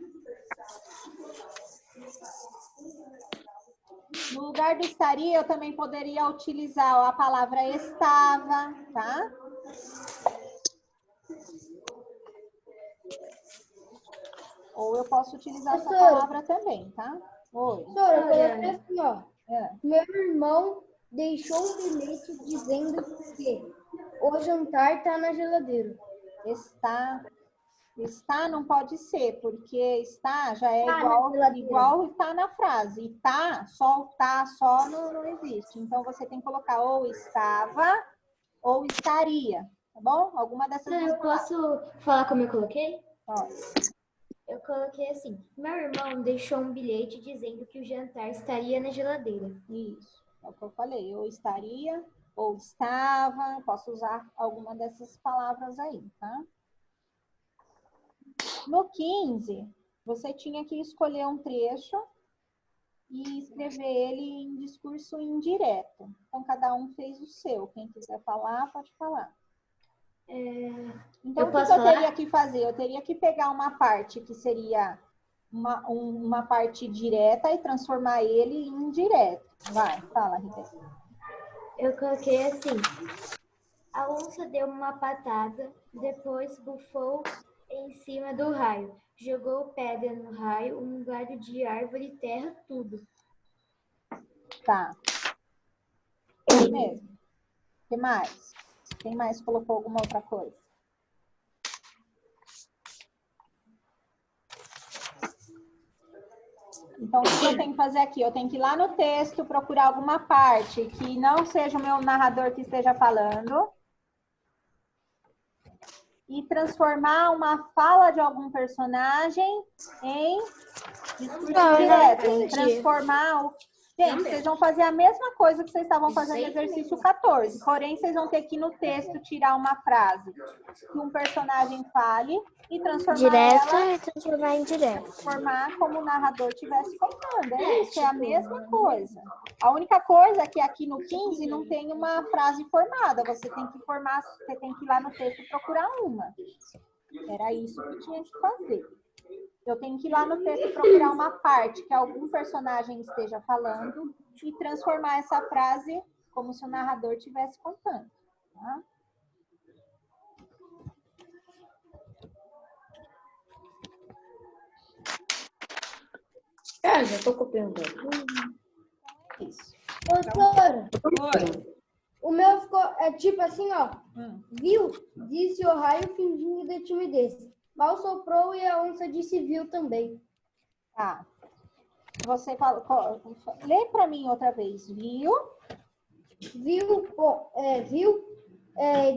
No lugar do estaria, eu também poderia utilizar a palavra estava, tá? Ou eu posso utilizar essa palavra também, tá? Oi. Professora, eu coloquei assim, ó. Meu irmão deixou um bilhete dizendo que o jantar tá na geladeira. Está não pode ser, porque está já é igual está na frase. E tá só não existe. Então, você tem que colocar ou estava ou estaria, tá bom? Alguma dessas duas Eu posso falar como eu coloquei? Pode. Eu coloquei assim: meu irmão deixou um bilhete dizendo que o jantar estaria na geladeira. Isso, é o que eu falei. Ou estaria, ou estava. Posso usar alguma dessas palavras aí, tá? No 15, você tinha que escolher um trecho e escrever ele em discurso indireto. Então, cada um fez o seu. Quem quiser falar, pode falar. Então, o que eu teria que fazer? Eu teria que pegar uma parte que seria uma parte direta e transformar ele em indireto. Vai, fala, Rita. Eu coloquei assim: a onça deu uma patada, depois bufou em cima do raio, jogou pedra no raio, um galho de árvore, terra, tudo. Tá. É mesmo. O que mais? Quem mais colocou alguma outra coisa? Então, o que eu tenho que fazer aqui? Eu tenho que ir lá no texto, procurar alguma parte que não seja o meu narrador que esteja falando e transformar uma fala de algum personagem em discurso direto. Transformar Gente, vocês vão fazer a mesma coisa que vocês estavam fazendo no exercício 14. Porém, vocês vão ter que, no texto, tirar uma frase que um personagem fale e transformar Direto ela, e transformar em direto. transformar como o narrador estivesse contando. É isso, é a mesma coisa. A única coisa é que aqui no 15 não tem uma frase formada. Você tem que formar, você tem que ir lá no texto e procurar uma. Era isso que tinha que fazer. Eu tenho que ir lá no texto procurar uma parte que algum personagem esteja falando e transformar essa frase como se o narrador estivesse contando. Tá? Já tô copiando. Isso. Doutora, Oi. o meu ficou tipo assim, ó. Viu? Disse o raio fingindo de timidez. Mal soprou e a onça disse viu também. Tá. Você fala, lê para mim outra vez. Viu? Viu?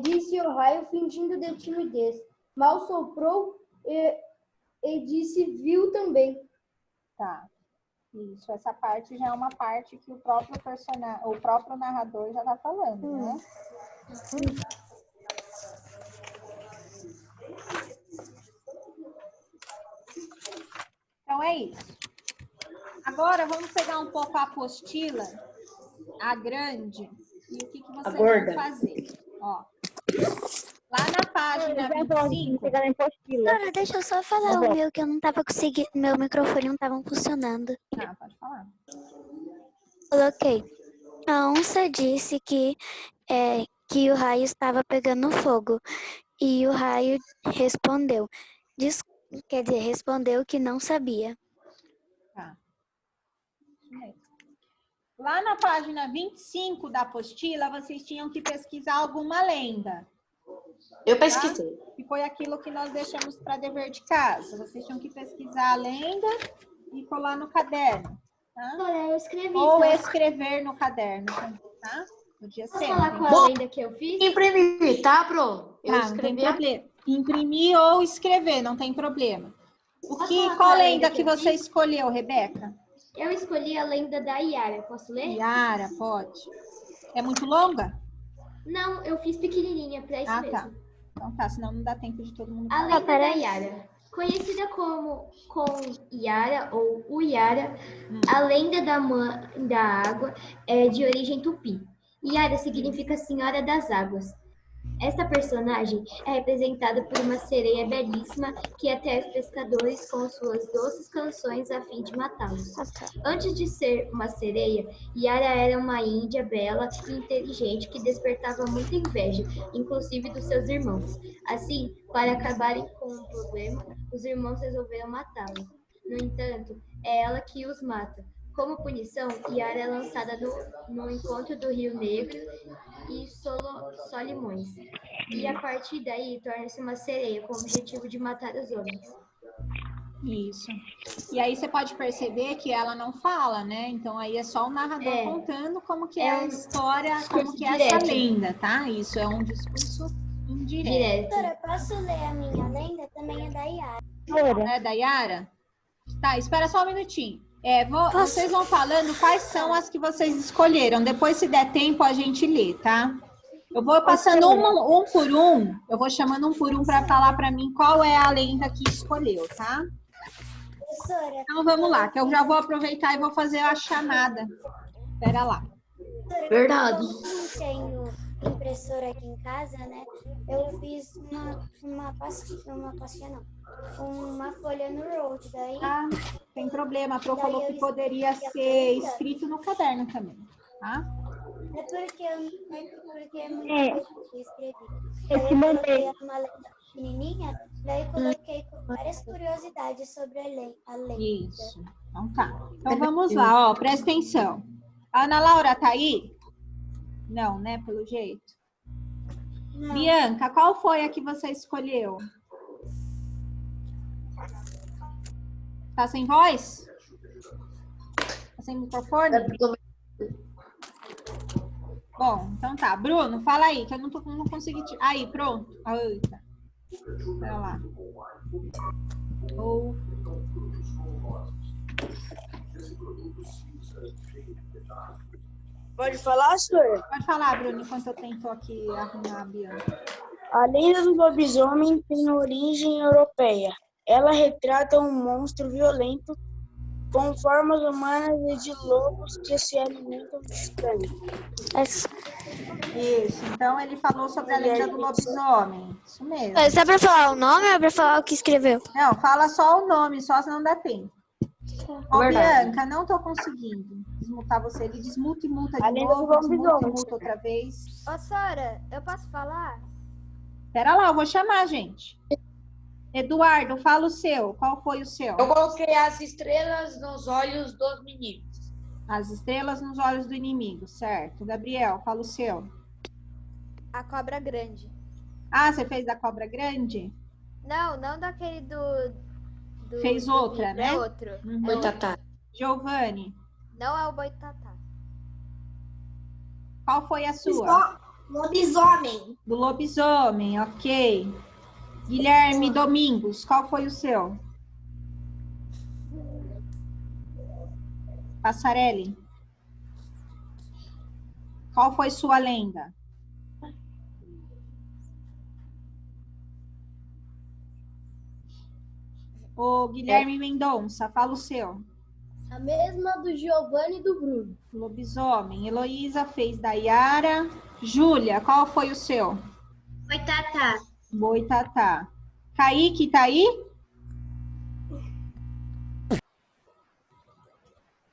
Disse o raio fingindo de timidez. Mal soprou e disse viu também. Tá. Isso, essa parte já é uma parte que o próprio personagem, o próprio narrador já tá falando, né? Então é isso. Agora vamos pegar um pouco a apostila, a grande, e o que vocês vão fazer. Ó, lá na página 25... Cara, deixa eu só falar o meu, que eu não tava conseguindo, meu microfone não tava funcionando. Ah, pode falar. Coloquei. A onça disse que o raio estava pegando fogo. E o raio respondeu. Respondeu que não sabia. Tá. Lá na página 25 da apostila, vocês tinham que pesquisar alguma lenda. Eu pesquisei. Tá? E foi aquilo que nós deixamos para dever de casa. Vocês tinham que pesquisar a lenda e colar no caderno. Tá? Eu escrevi. Ou tá? escrever no caderno, tá? Podia ser. Posso falar qual a lenda que eu fiz? Imprimir, tá, Pro? Eu Não tem escrevi. problema. Imprimir ou escrever, não tem problema. falar Qual a lenda lenda que que eu você fiz? escolheu, Rebeca? Eu escolhi a lenda da Iara. Posso ler? Yara, pode. É muito longa? Não, eu fiz pequenininha para isso mesmo. Tá. Então tá, senão não dá tempo de todo mundo A falar. lenda da Iara. Conhecida como Iara ou Uiara, a lenda da mãe da água é de origem tupi. Iara significa Senhora das Águas. Esta personagem é representada por uma sereia belíssima que atrai os pescadores com suas doces canções a fim de matá-los. Antes de ser uma sereia, Yara era uma índia bela e inteligente que despertava muita inveja, inclusive dos seus irmãos. Assim, para acabarem com o problema, os irmãos resolveram matá-la. No entanto, é ela que os mata. Como punição, Yara é lançada no encontro do Rio Negro e Solimões. E a partir daí torna-se uma sereia com o objetivo de matar os homens. Isso. E aí você pode perceber que ela não fala, né? Então aí é só o narrador contando como que é a história, como que é essa lenda, tá? Isso é um discurso indireto. Doutora, posso ler a minha lenda? Também é da Iara. É da Yara? Tá, espera só um minutinho. Vocês vão falando quais são as que vocês escolheram. Depois, se der tempo, a gente lê, tá? Eu vou passando um por um. Eu vou chamando um por um para falar para mim qual é a lenda que escolheu, tá? Professora, Então, vamos lá, que eu já vou aproveitar e vou fazer a chamada. Espera lá. Verdade. Eu não tenho impressora aqui em casa, né? Eu fiz uma folha no Road, daí... Ah, tem problema. A Pro falou que poderia ser escrito no caderno também, tá? É porque é muito difícil de escrever. Eu te mandei. Uma lenda pequenininha, daí coloquei várias curiosidades sobre a lenda. Isso. Então tá. Então vamos lá, ó. Presta atenção. A Ana Laura tá aí? Não, né? Pelo jeito. Não. Bianca, qual foi a que você escolheu? Tá sem voz? Tá sem microfone? Bom, então tá. Bruno, fala aí, que eu não consegui... Aí, pronto. Eita. Pera lá. Pode falar, senhora? Pode falar, Bruno, enquanto eu tento aqui arrumar a Bianca. A lenda do lobisomem tem origem europeia. Ela retrata um monstro violento com formas humanas e de lobos que se alimentam de sangue. Isso, então ele falou sobre a lenda do lobisomem. Isso mesmo. É só pra falar o nome ou pra falar o que escreveu? Não, fala só o nome, só se não dá tempo. Ó, Verdade. Bianca, não tô conseguindo desmutar você. Ele desmuta e multa A de lenda do novo, desmuta e lobisomem. multa outra vez. Ô, Sora, eu posso falar? Pera lá, eu vou chamar, gente. Eduardo, fala o seu. Qual foi o seu? Eu coloquei as estrelas nos olhos dos meninos. As estrelas nos olhos do inimigo, certo. Gabriel, fala o seu. A cobra grande. Ah, você fez da cobra grande? Não, não daquele do Fez do outra, livro, né? É outro. Uhum. É outro. Boitatá. Giovanni, Não é o boitatá. qual foi a sua? Lobisomem. Do lobisomem, ok. Guilherme Domingos, qual foi o seu? Passarelli. Qual foi sua lenda? O Guilherme Mendonça, fala o seu. A mesma do Giovanni e do Bruno. Lobisomem. Heloísa fez da Yara. Júlia, qual foi o seu? Boitatá. Boitatá. Kaique, tá aí?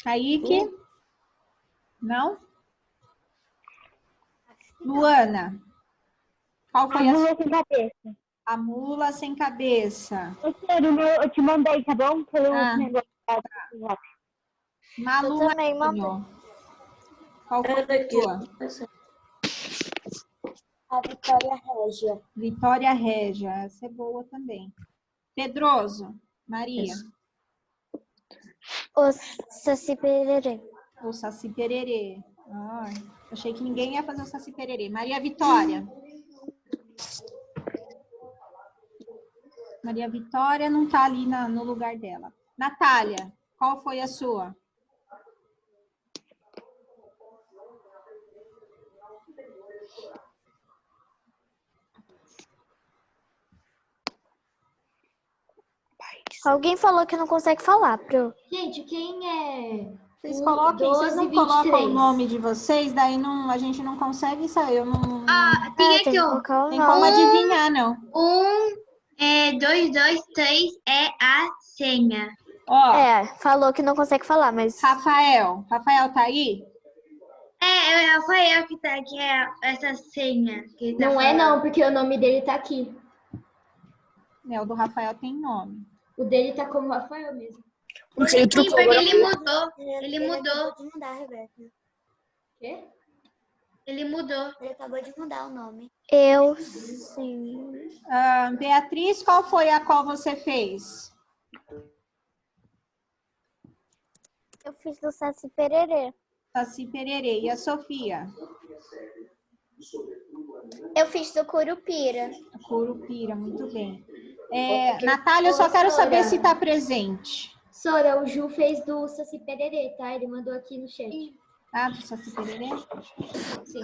Kaique? Não? Luana, qual foi a Mula sua? sem cabeça. A mula sem cabeça. Eu te mandei, tá bom? Pelo negócio da WhatsApp. Malu Eu também Marinho. Qual foi a sua? A Vitória Régia. Vitória Régia. Essa é boa também. Pedroso. Maria. O Saci Pererê. O Saci Pererê. Ai, achei que ninguém ia fazer o Saci Pererê. Maria Vitória. Maria Vitória não tá ali no lugar dela. Natália, qual foi a sua? Alguém falou que não consegue falar, Pro. Gente, quem é? Vocês coloquem, vocês não colocam o nome de vocês, daí não, a gente não consegue sair. Eu não, Tem tem aqui, que ó. colocar o tem como nome. adivinhar, não. 2, 2, 3 é a senha. Ó, Falou que não consegue falar, mas... Rafael tá aí? É o Rafael que tá aqui, é essa senha. Que ele tá Não é falando. não, porque o nome dele tá aqui. O do Rafael tem nome. O dele tá como Rafael mesmo. Porque ele Sim, trocou porque agora. ele mudou. Ele mudou. acabou de mudar, Rebeca. Quê? Ele mudou. Ele acabou de mudar o nome. Eu, sim. Beatriz, qual foi a qual você fez? Eu fiz do Saci Pererê. Saci Pererê. E a Sofia? Eu fiz do Curupira. A Curupira, muito bem. Natália, eu só quero saber se está presente. Sora, o Ju fez do Saci Pererê, tá? Ele mandou aqui no chat. Ah, do Saci Pererê? Sim.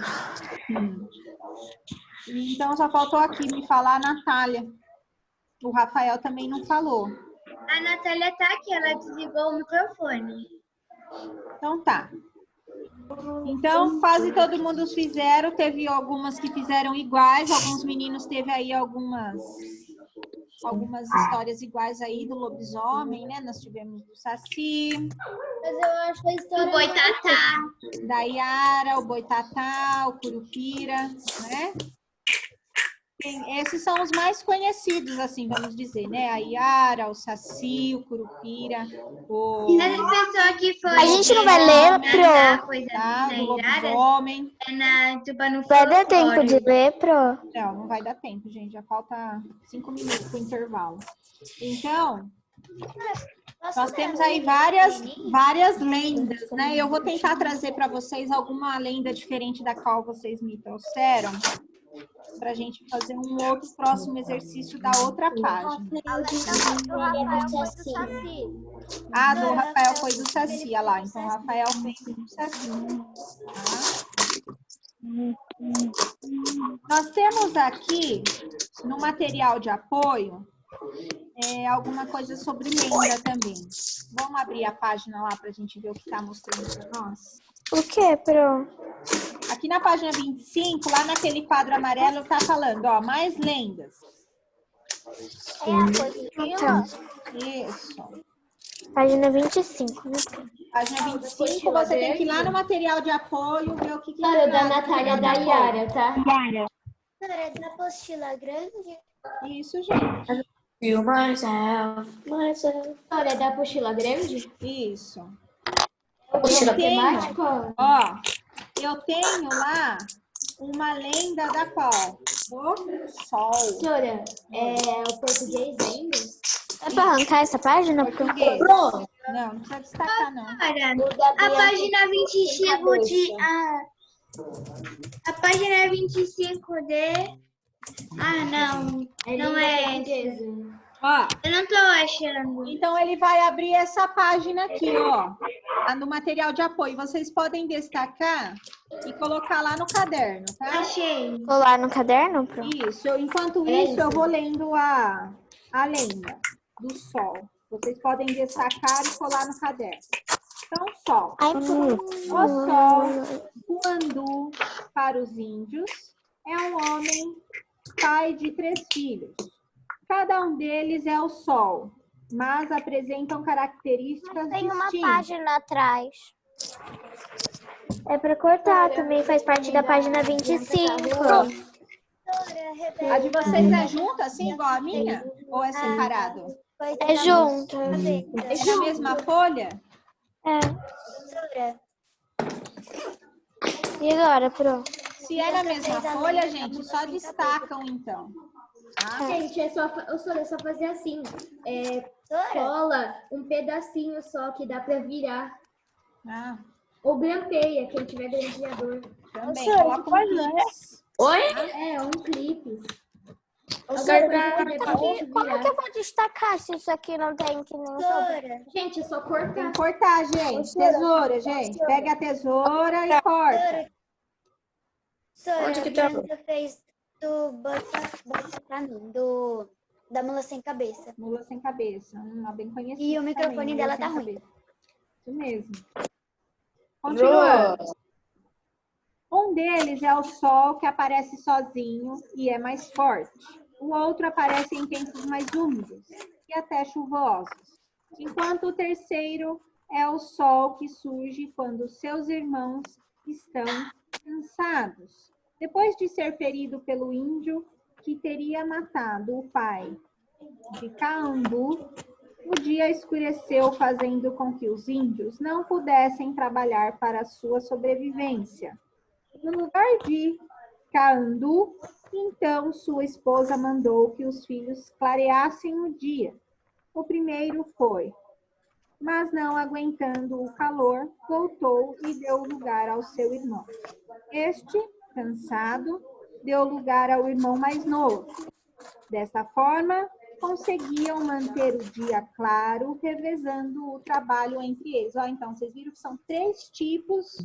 Então, só faltou aqui me falar a Natália. O Rafael também não falou. A Natália tá aqui, ela desligou o microfone. Então, tá. Então, quase todo mundo fizeram. Teve algumas que fizeram iguais. Alguns meninos teve aí algumas histórias iguais aí do lobisomem, né? Nós tivemos do Saci, Mas eu acho a história... O Boitatá. da Yara, o Boitatá, o Curupira, né? Esses são os mais conhecidos, assim, vamos dizer, né? A Yara, o Saci, o Curupira, o... Essa pessoa que foi... A gente não vai ler, Pro. Coisa Tá, na do Irara, lobisomem. é na Tubano Vai dar tempo de ler, Pro? Não vai dar tempo, gente. Já falta 5 minutos para o intervalo. Então, nós temos aí várias lendas, né? Eu vou tentar trazer para vocês alguma lenda diferente da qual vocês me trouxeram, para a gente fazer um outro próximo exercício da outra página. A lenda do Rafael foi do Saci. Ah, do Rafael foi do Saci, olha lá. Então, o Rafael fez do Saci. Tá? Nós temos aqui, no material de apoio, alguma coisa sobre lenda também. Vamos abrir a página lá para a gente ver o que está mostrando para nós? O que, Pro? Aqui na página 25, lá naquele quadro amarelo, está falando, ó, mais lendas. Então, Isso. página 25, né? Página 25, você tem que ir lá no material de apoio, ver o que Cara, é da Natália, da Yara, tá? Yara. Cara, da apostila grande? Isso, gente. Olha, da apostila grande? Isso. Apostila tenho, temática? ó, eu tenho lá uma lenda da qual? Do Sol. Senhora, o português ainda? É pra arrancar essa página? Português. Não precisa destacar, não. A página 25 de... A página 25 de... Ah, não. Não é essa. Ó, Eu não tô achando. então, ele vai abrir essa página aqui, ó, no material de apoio. Vocês podem destacar e colocar lá no caderno, tá? Achei. Colar no caderno, Pro? Isso. Enquanto isso, eu vou lendo a lenda do Sol. Vocês podem destacar e colar no caderno. Então, Sol. O Sol, Guandu, para os índios, é um homem, pai de 3 filhos. Cada um deles é o Sol, mas apresentam características Tem uma distintas. página atrás. É pra cortar também, faz parte da página 25. A de vocês é junto, assim, igual a minha? Ou é separado? É junto. É na mesma folha? É. E agora, Pro? Se é na mesma folha, gente, só destacam, então. Tá? Gente, é só fazer assim. Cola um pedacinho só que dá pra virar. Ah, Ou grampeia, quem tiver grampeador. também. Coloca um clipe. Um clipe. Como que eu vou destacar se isso aqui não tem que não? Gente, é só cortar. Tem que cortar, gente. Tesoura, gente. Pega a tesoura e corta. Onde que tá? Fez da mula sem cabeça. Mula sem cabeça. Uma bem conhecida. E o microfone também, dela mula tá sem ruim. cabeça. Isso mesmo. Continuando. Um deles é o Sol, que aparece sozinho e é mais forte. O outro aparece em tempos mais úmidos e até chuvosos. Enquanto o terceiro é o Sol, que surge quando seus irmãos estão cansados. Depois de ser ferido pelo índio que teria matado o pai de Caambu, o dia escureceu, fazendo com que os índios não pudessem trabalhar para sua sobrevivência. No lugar de Caandu, então sua esposa mandou que os filhos clareassem o dia. O primeiro foi, mas não aguentando o calor, voltou e deu lugar ao seu irmão. Este, cansado, deu lugar ao irmão mais novo. Desta forma, conseguiam manter o dia claro, revezando o trabalho entre eles. Ó, então, vocês viram que são 3 tipos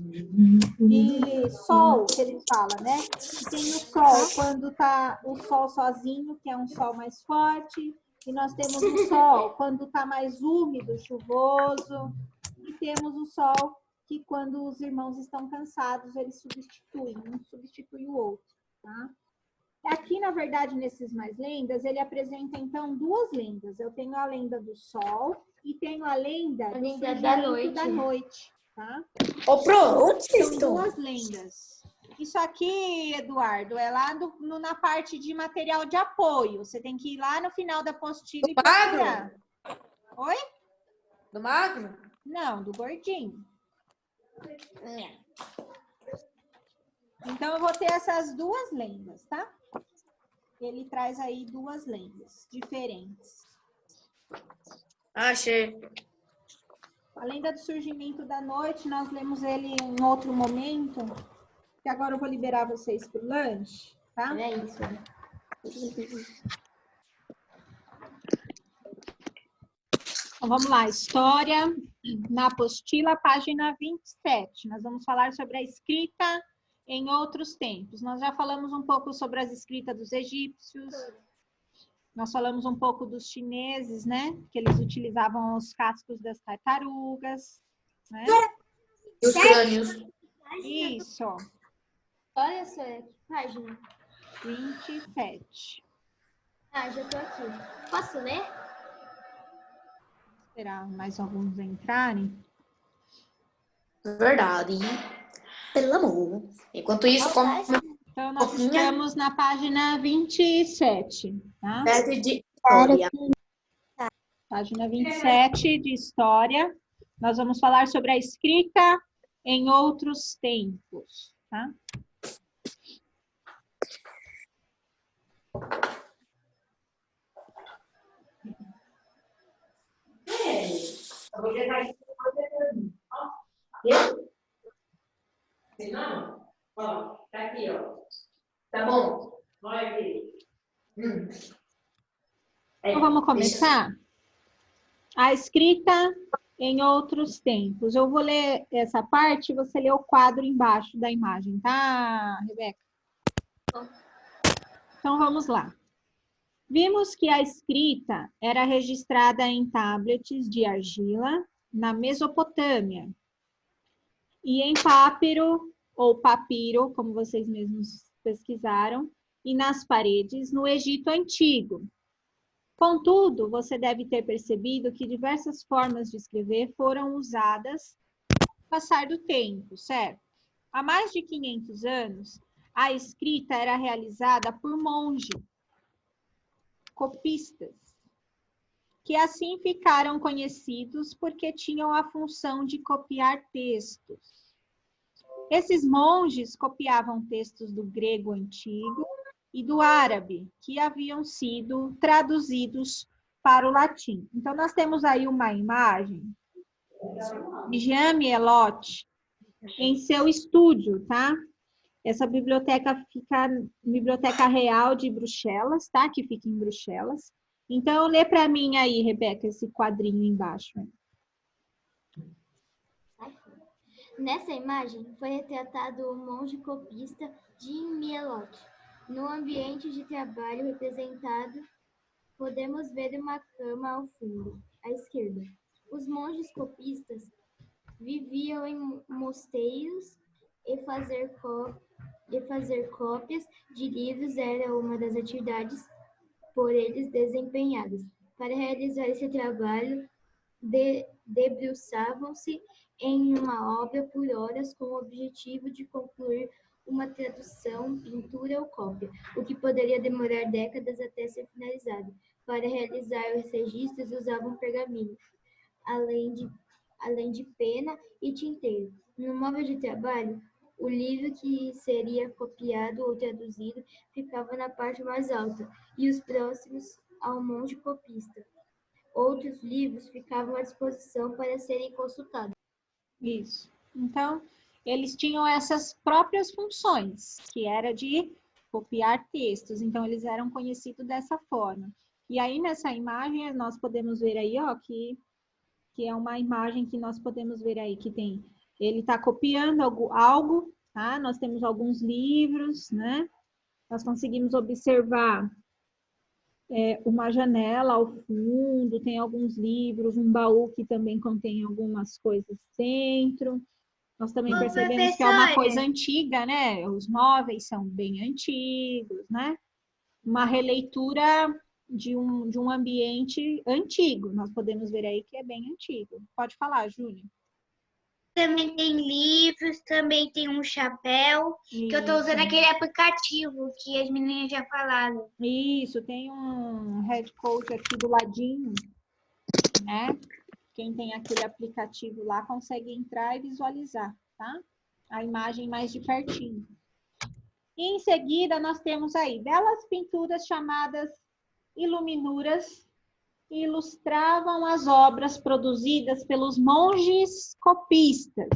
de sol, que eles falam, né? E tem o sol, quando tá o sol sozinho, que é um sol mais forte. E nós temos o sol, quando tá mais úmido, chuvoso. E temos o sol, que quando os irmãos estão cansados, eles substituem, um substitui o outro, tá? Aqui, na verdade, nesses mais lendas, ele apresenta, então, 2 lendas. Eu tenho a lenda do sol e tenho a lenda da noite, tá? Ô, Pro, onde vocês São estão? 2 lendas. Isso aqui, Eduardo, é lá na parte de material de apoio. Você tem que ir lá no final da apostila e procurar. Oi? Do magro? Não, do gordinho. Então, eu vou ter essas 2 lendas, tá? Ele traz aí 2 lendas diferentes. Achei. A lenda do surgimento da noite, nós lemos ele em outro momento, que agora eu vou liberar vocês para o lanche, tá? É isso. Então, vamos lá, história, na apostila, página 27. Nós vamos falar sobre a escrita em outros tempos. Nós já falamos um pouco sobre as escritas dos egípcios, nós falamos um pouco dos chineses, né? Que eles utilizavam os cascos das tartarugas, né? E os crânios. Isso, Olha só, que página. 27. Ah, já tô aqui. Posso ler? Esperar mais alguns entrarem. Verdade. Pelo amor. Enquanto isso, como Então, nós estamos na página 27, tá? de história. Página 27 de história. Nós vamos falar sobre a escrita em outros tempos, tá? Não? Ó, tá aqui, ó. Tá bom? Olha aqui. Então, vamos começar? A escrita em outros tempos. Eu vou ler essa parte, você lê o quadro embaixo da imagem, tá, Rebeca? Então, vamos lá. Vimos que a escrita era registrada em tablets de argila na Mesopotâmia e em papiro ou papiro, como vocês mesmos pesquisaram, e nas paredes no Egito Antigo. Contudo, você deve ter percebido que diversas formas de escrever foram usadas com o passar do tempo, certo? Há mais de 500 anos, a escrita era realizada por monges, copistas, que assim ficaram conhecidos porque tinham a função de copiar textos. Esses monges copiavam textos do grego antigo e do árabe, que haviam sido traduzidos para o latim. Então, nós temos aí uma imagem de Jean Mielotti em seu estúdio, tá? Essa biblioteca fica na Biblioteca Real de Bruxelas, tá? Que fica em Bruxelas. Então, lê para mim aí, Rebeca, esse quadrinho embaixo. Nessa imagem foi retratado o monge copista Jean Mielotti. No ambiente de trabalho representado, podemos ver uma cama ao fundo, à esquerda. Os monges copistas viviam em mosteiros e fazer cópias de livros era uma das atividades por eles desempenhadas. Para realizar esse trabalho, debruçavam-se em uma obra por horas com o objetivo de concluir uma tradução, pintura ou cópia, o que poderia demorar décadas até ser finalizado. Para realizar os registros, usavam pergaminho, além de pena e tinteiro. No móvel de trabalho, o livro que seria copiado ou traduzido ficava na parte mais alta e os próximos ao monge copista. Outros livros ficavam à disposição para serem consultados. Isso. Então, eles tinham essas próprias funções, que era de copiar textos. Então, eles eram conhecidos dessa forma. E aí, nessa imagem, nós podemos ver aí, ó, que é uma imagem que nós podemos ver aí, que tem... Ele está copiando algo, tá? Nós temos alguns livros, né? Nós conseguimos observar uma janela ao fundo, tem alguns livros, um baú que também contém algumas coisas dentro. Nós também percebemos que é uma coisa antiga, né? Os móveis são bem antigos, né? Uma releitura de um ambiente antigo. Nós podemos ver aí que é bem antigo. Pode falar, Júlia. Também tem livros, também tem um chapéu, que eu tô usando aquele aplicativo que as meninas já falaram. Isso, tem um headcoat aqui do ladinho, né? Quem tem aquele aplicativo lá consegue entrar e visualizar, tá? A imagem mais de pertinho. E em seguida nós temos aí belas pinturas chamadas iluminuras, que ilustravam as obras produzidas pelos monges copistas.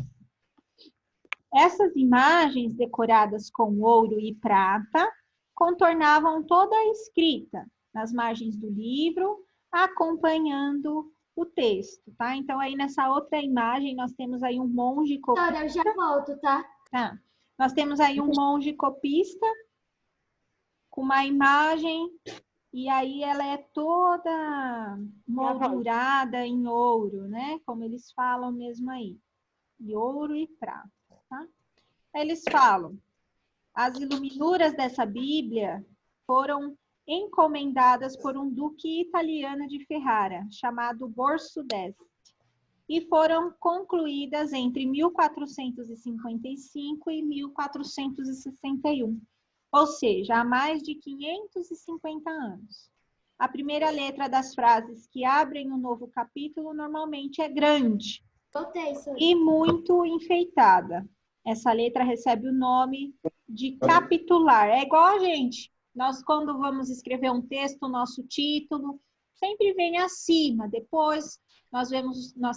Essas imagens decoradas com ouro e prata contornavam toda a escrita nas margens do livro, acompanhando o texto, tá? Então, aí nessa outra imagem, nós temos aí um monge copista. Doutora, eu já volto, tá? Tá. Nós temos aí um monge copista com uma imagem, e aí ela é toda moldurada em ouro, né? Como eles falam mesmo aí. E ouro e prata, tá? Eles falam, as iluminuras dessa Bíblia foram encomendadas por um duque italiano de Ferrara, chamado Borso d'Este, e foram concluídas entre 1455 e 1461, ou seja, há mais de 550 anos. A primeira letra das frases que abrem o novo capítulo normalmente é grande e muito enfeitada. Essa letra recebe o nome de capitular. É igual a gente. Nós, quando vamos escrever um texto, o nosso título sempre vem acima. Depois, nós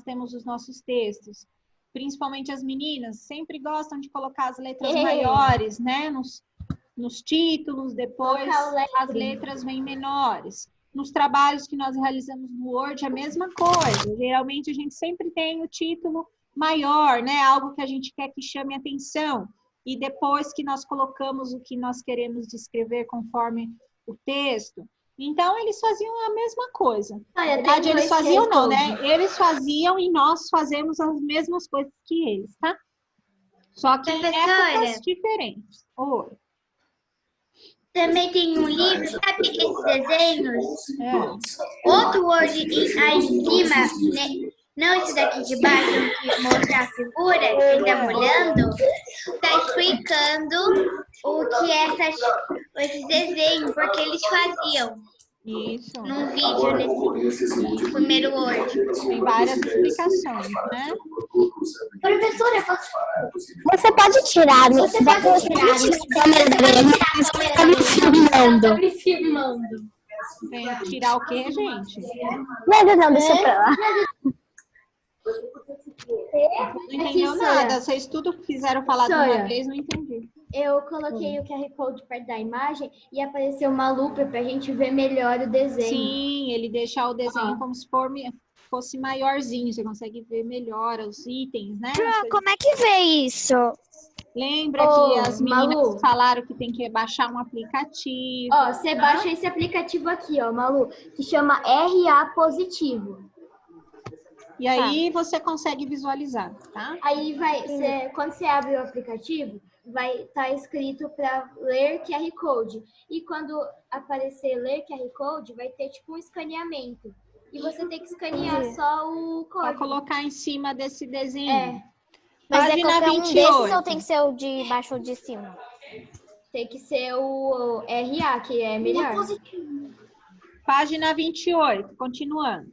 temos os nossos textos. Principalmente as meninas sempre gostam de colocar as letras maiores, né? Nos títulos, depois as letras vêm menores. Nos trabalhos que nós realizamos no Word, é a mesma coisa. Geralmente, a gente sempre tem o título maior, né? Algo que a gente quer que chame atenção. E depois que nós colocamos o que nós queremos descrever conforme o texto. Então, eles faziam a mesma coisa. Na verdade, eles faziam não, né? Eles faziam e nós fazemos as mesmas coisas que eles, tá? Só que em épocas diferentes. Oi. Também tem um livro, sabe esses desenhos? Outro Word aí em cima, né? Não esse daqui de baixo, que mostra a figura, que está molhando, está explicando o que é esses desenhos, porque eles faziam. Isso. Num vídeo nesse primeiro Word. Tem várias explicações, né? Professora, você pode tirar a câmera da minha tá me filmando. Tem que tirar o quê, gente? Não, deixa pra lá. Não entendeu nada. Vocês tudo fizeram falar de uma vez, não entendi. Eu coloquei o QR Code perto da imagem e apareceu uma lupa para a gente ver melhor o desenho. Sim, ele deixa o desenho como se fosse maiorzinho. Você consegue ver melhor os itens, né? Como é que vê isso? Lembra que as meninas falaram que tem que baixar um aplicativo. Ó, você baixa esse aplicativo aqui, ó, Malu, que chama RA Positivo. E aí você consegue visualizar, tá? Aí quando você abre o aplicativo, vai estar escrito para ler QR Code. E quando aparecer ler QR Code, vai ter tipo um escaneamento. E você tem que escanear só o código. Para colocar em cima desse desenho. Mas Página qualquer 28. desses ou tem que ser o de baixo ou de cima? Tem que ser o RA, que é melhor. Página 28, continuando.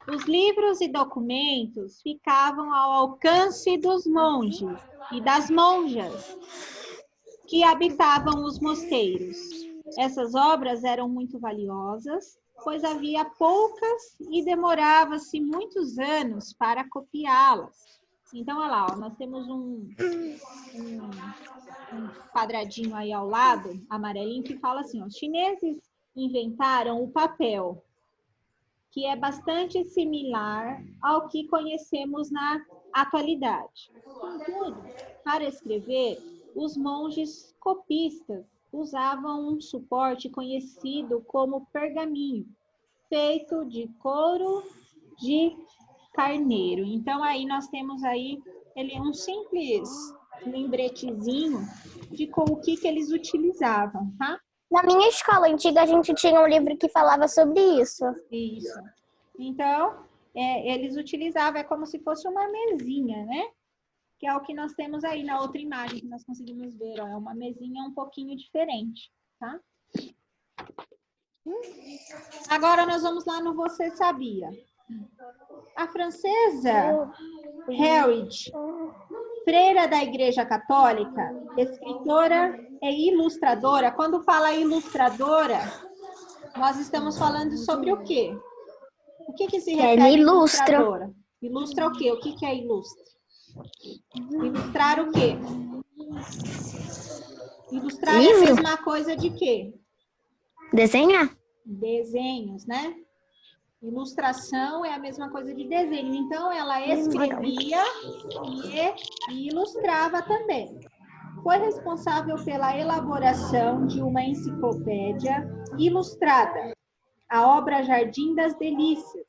Os livros e documentos ficavam ao alcance dos monges e das monjas que habitavam os mosteiros. Essas obras eram muito valiosas, pois havia poucas e demorava-se muitos anos para copiá-las. Então, olha lá, ó, nós temos um quadradinho aí ao lado, amarelinho, que fala assim, ó, os chineses inventaram o papel, que é bastante similar ao que conhecemos na atualidade. Contudo, para escrever, os monges copistas usavam um suporte conhecido como pergaminho, feito de couro de carneiro. Então, aí nós temos aí um simples lembretezinho de o que eles utilizavam, tá? Na minha escola antiga, a gente tinha um livro que falava sobre isso. Isso. Então, eles utilizavam, é como se fosse uma mesinha, né? Que é o que nós temos aí na outra imagem que nós conseguimos ver. Ó, é uma mesinha um pouquinho diferente, tá? Agora nós vamos lá no Você Sabia. A francesa Harriet, freira da Igreja Católica, escritora e ilustradora. Quando fala ilustradora, nós estamos falando sobre o quê? O que se refere a ilustradora? Ilustra o quê? O que é ilustra? Ilustrar o quê? Ilustrar é a mesma coisa de quê? Desenhar? Desenhos, né? Ilustração é a mesma coisa de desenho. Então, ela escrevia e ilustrava também. Foi responsável pela elaboração de uma enciclopédia ilustrada, a obra Jardim das Delícias,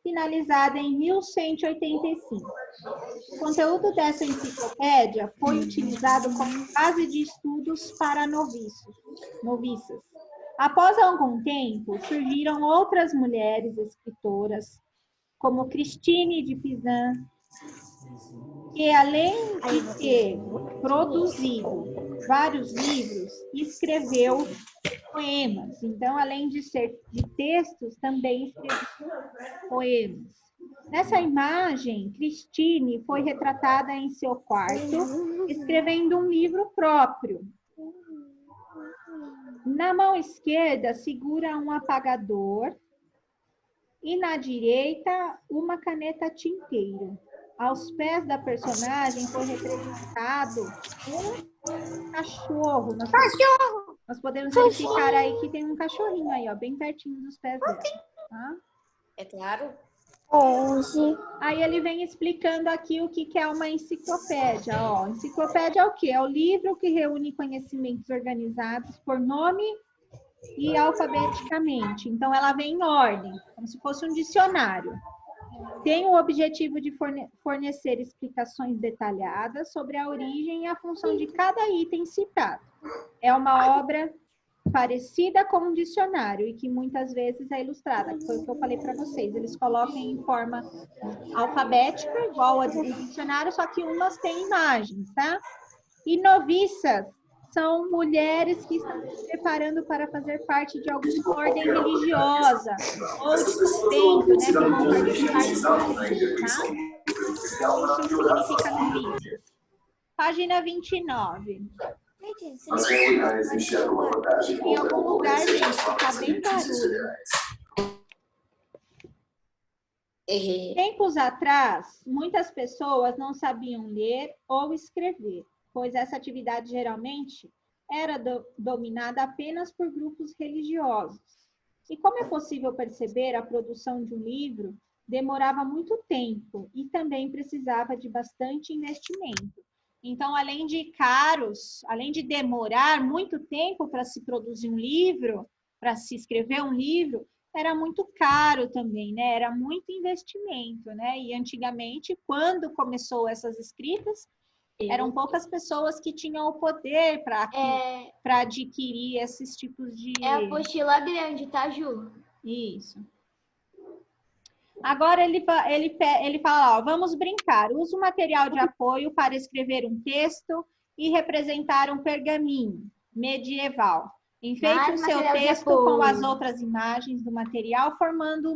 finalizada em 1185. O conteúdo dessa enciclopédia foi utilizado como base de estudos para noviças. Após algum tempo, surgiram outras mulheres escritoras, como Christine de Pizan, que além de ter produzido vários livros, escreveu poemas. Então, além de ser de textos, também escreveu poemas. Nessa imagem, Christine foi retratada em seu quarto, escrevendo um livro próprio. Na mão esquerda, segura um apagador e na direita, uma caneta tinteiro. Aos pés da personagem foi representado um cachorro. Nós podemos verificar aí que tem um cachorrinho aí, ó, bem pertinho dos pés dela. Tá? É claro. 11. Aí ele vem explicando aqui o que é uma enciclopédia. Ó, enciclopédia é o quê? É o livro que reúne conhecimentos organizados por nome e alfabeticamente. Então, ela vem em ordem, como se fosse um dicionário. Tem o objetivo de fornecer explicações detalhadas sobre a origem e a função de cada item citado. É uma obra parecida com um dicionário e que muitas vezes é ilustrada, que foi o que eu falei para vocês. Eles colocam em forma alfabética, igual a do dicionário, só que umas têm imagens, tá? E noviças são mulheres que estão se preparando para fazer parte de alguma ordem religiosa ou de convento, né? Que vão participar de convento, tá? Então, isso significa noviças. Página 29. Em algum lugar, gente, tá bem barulho. Tempos atrás, muitas pessoas não sabiam ler ou escrever, pois essa atividade geralmente era dominada apenas por grupos religiosos. E como é possível perceber, a produção de um livro demorava muito tempo e também precisava de bastante investimento. Então, além de caros, além de demorar muito tempo para se produzir um livro, para se escrever um livro, era muito caro também, né? Era muito investimento, né? E antigamente, quando começou essas escritas, eram poucas pessoas que tinham o poder para adquirir esses tipos de... É a apostila grande, tá, Ju? Isso. Agora ele fala, ó, vamos brincar. Use o material de apoio para escrever um texto e representar um pergaminho medieval. Enfeite o seu texto com as outras imagens do material, formando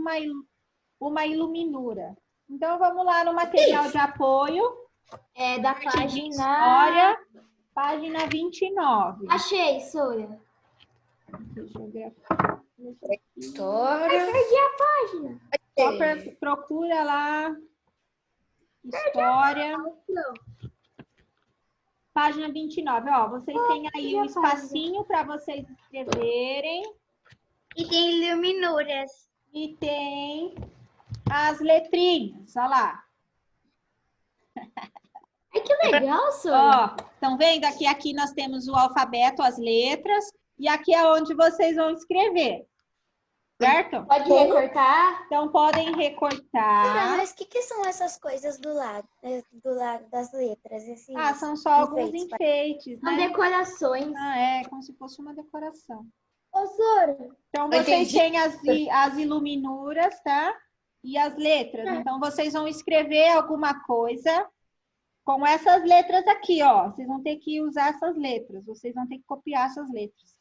uma iluminura. Então, vamos lá no material de apoio. É da página... História, página 29. Achei, Sora. História. Eu perdi a página. Só procura lá. História. Página 29. Ó, vocês têm aí um espacinho para vocês escreverem. E tem iluminuras. E tem as letrinhas. Olha lá. Ai, que legal, Sora. Ó, estão vendo? Aqui nós temos o alfabeto, as letras. E aqui é onde vocês vão escrever. Certo? Pode recortar? Então, podem recortar. Mas o que são essas coisas do lado das letras? São só alguns enfeites, São né? decorações. É como se fosse uma decoração. Ô, Sora. Então, vocês têm as iluminuras, tá? E as letras. Então, vocês vão escrever alguma coisa com essas letras aqui, ó. Vocês vão ter que usar essas letras. Vocês vão ter que copiar essas letras.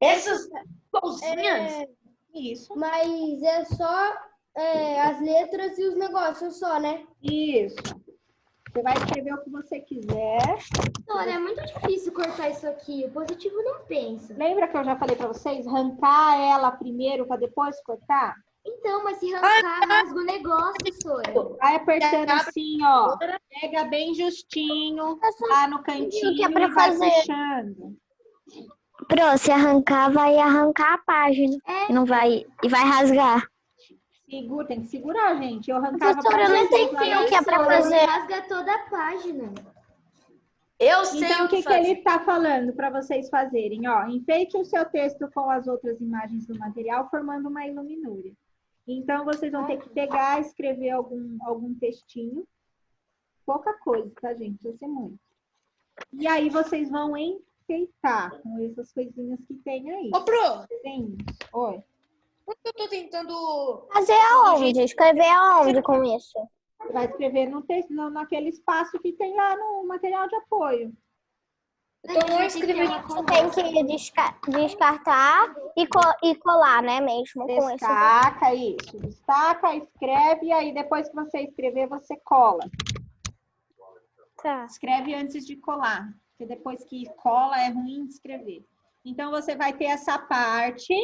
Essas bolsinhas? Isso. Mas é só as letras e os negócios só, né? Isso. Você vai escrever o que você quiser. Sora, é muito difícil cortar isso aqui. O positivo não pensa. Lembra que eu já falei para vocês? Arrancar ela primeiro para depois cortar? Então, mas se arrancar, rasga o negócio, Sora. Vai apertando assim, ó. Pega bem justinho lá no cantinho que é pra e vai fazer. puxando. Pro, se arrancar, vai arrancar a página. E não vai, e vai rasgar. Segura, tem que segurar, gente. Eu arrancava Professora, eu não vocês entendi lá o que é pra na- fazer. Rasga toda a página. Eu sei Então, o que fazer. ele está falando para vocês fazerem? Ó, enfeite o seu texto com as outras imagens do material, formando uma iluminúria. Então, vocês vão ter que pegar, escrever algum textinho. Pouca coisa, tá, gente? Não precisa ser muito. E aí, vocês vão enfeitar com essas coisinhas que tem aí. Ô, Pro, Tem. Oi. por que eu tô tentando... Fazer aonde? Escrever aonde com isso? Você vai escrever no texto, naquele espaço que tem lá no material de apoio. Eu tô escrevendo... Tem que descartar e colar, né, mesmo com isso. Destaca isso. Destaca, escreve, e aí depois que você escrever, você cola. Tá. Escreve antes de colar, porque depois que cola é ruim de escrever. Então, você vai ter essa parte,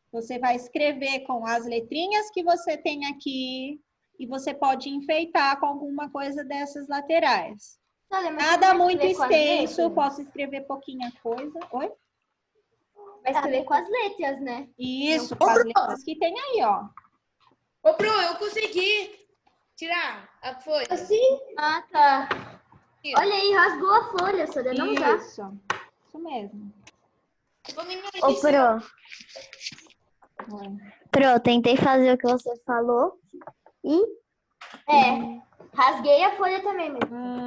você vai escrever com as letrinhas que você tem aqui, e você pode enfeitar com alguma coisa dessas laterais. Nada muito extenso, posso escrever pouquinha coisa. Oi? Vai escrever com as letras, né? Isso, com as letras que tem aí, ó. Ô, Pro, eu consegui tirar a folha. Assim? Ah, tá. Olha aí, rasgou a folha, Sônia, não já. Isso mesmo. Ô, Pro, tentei fazer o que você falou e... Rasguei a folha também mesmo.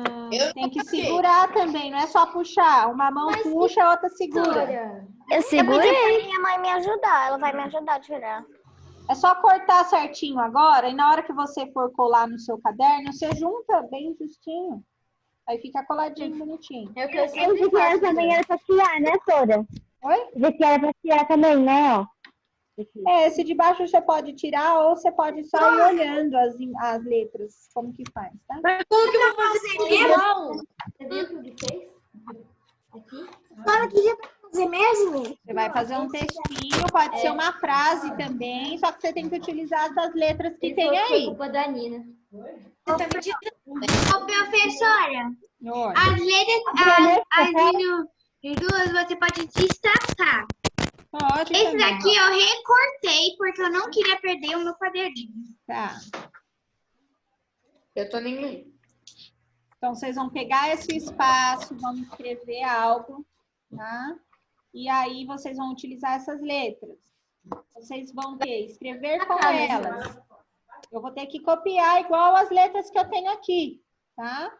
Tem que segurar também, não é só puxar. Uma mão puxa, a outra segura. Eu segurei. Eu pedi pra minha mãe me ajudar, ela vai me ajudar a tirar. É só cortar certinho agora, e na hora que você for colar no seu caderno, você junta bem justinho. Aí fica coladinho, bonitinho. É o que eu Esse sempre que era faço. também era pra tirar, né, Sora? Oi? Esse que era pra tirar também, né, ó? Esse de baixo você pode tirar ou você pode só ir olhando as letras, como que faz, tá? Mas como que eu vou fazer igual? Você viu o que ele fez? Aqui? Fala que já vai fazer mesmo? Você vai fazer um textinho, pode ser uma frase também, só que você tem que utilizar as letras que tem aí. Culpa da Nina. Ô, professora, Oi. as letras, as minúsculas você pode destacar. Pode Esse também. daqui eu recortei porque eu não queria perder o meu caderninho. Tá. Eu tô nem aí. Então, vocês vão pegar esse espaço, vão escrever algo, tá? E aí, vocês vão utilizar essas letras. Vocês vão ter, escrever com elas. Eu vou ter que copiar igual as letras que eu tenho aqui, tá?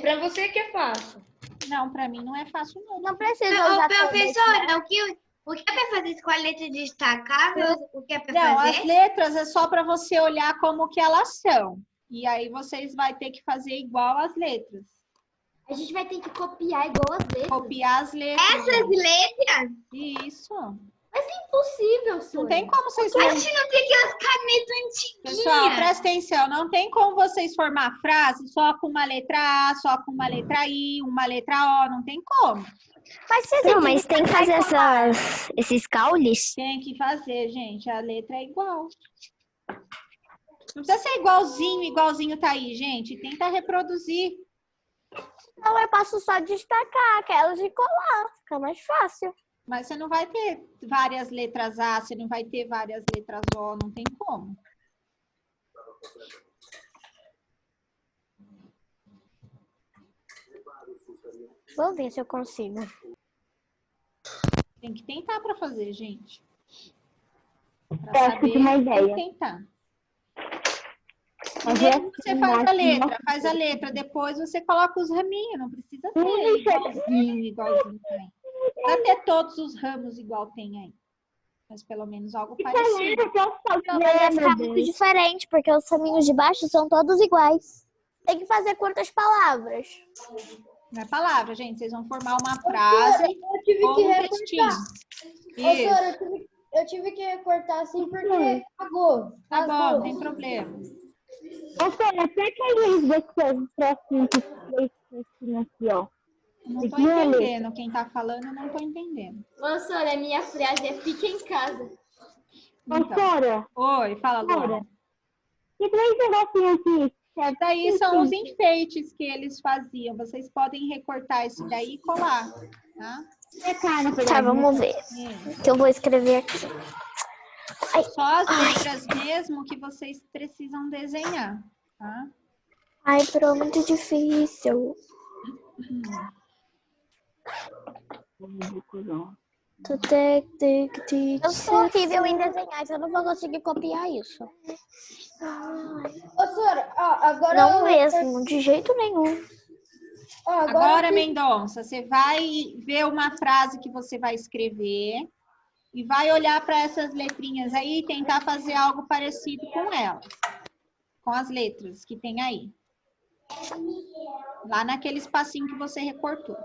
Pra você que é fácil. Não, pra mim não é fácil, não. Não precisa Ô, usar professora, o que é pra fazer isso com a letra destacável? O que é pra Não, fazer? as letras é só para você olhar como que elas são. E aí vocês vão ter que fazer igual as letras. A gente vai ter que copiar igual as letras. Copiar as letras. Essas letras? Isso. Mas é impossível, Sônia. Não tem como vocês A gente não tem aquelas canetas antiguinhas. Pessoal, presta atenção. Não tem como vocês formar frase só com uma letra A, só com uma letra I, uma letra O. Não tem como. Mas tem que fazer esses caules? Tem que fazer, gente. A letra é igual. Não precisa ser igualzinho tá aí, gente. Tenta reproduzir. Então eu posso só destacar aquelas e colar. Fica mais fácil. Mas você não vai ter várias letras A, você não vai ter várias letras O, não tem como. Vou ver se eu consigo. Tem que tentar para fazer, gente. Eu acho que tem uma tem ideia. que tentar. Mas Primeiro você eu faz a letra, depois você coloca os raminhos, não precisa ser igualzinho também. Não precisa ter todos os ramos igual tem aí. Mas pelo menos algo parecido. Não, mas vai ficar muito diferente, porque os caminhos de baixo são todos iguais. Tem que fazer quantas palavras? Não é palavra, gente. Vocês vão formar uma frase Eu tive ou que um textinho. recortar. Isso. Professora, eu tive que recortar assim porque apagou. Tá bom, não tem problema. Sora, aperta aí vocês próximos textinhos aqui, ó. Não tô entendendo. Quem tá falando, eu não tô entendendo. Ô, Sônia, minha frase é fica em casa. Então. Sora, Oi, fala, Laura. que três negocinhos aqui? Daí são os enfeites que eles faziam. Vocês podem recortar isso daí e colar, tá? Tá, vamos ver. Que eu vou escrever aqui. Só as letras mesmo que vocês precisam desenhar, tá? Ai, Pro, muito difícil. Eu sou horrível em desenhar, então eu não vou conseguir copiar isso. Ô, Sora, agora... Não mesmo, de jeito nenhum. Agora, Mendonça, você vai ver uma frase que você vai escrever e vai olhar para essas letrinhas aí e tentar fazer algo parecido com elas, com as letras que tem aí. Lá naquele espacinho que você recortou.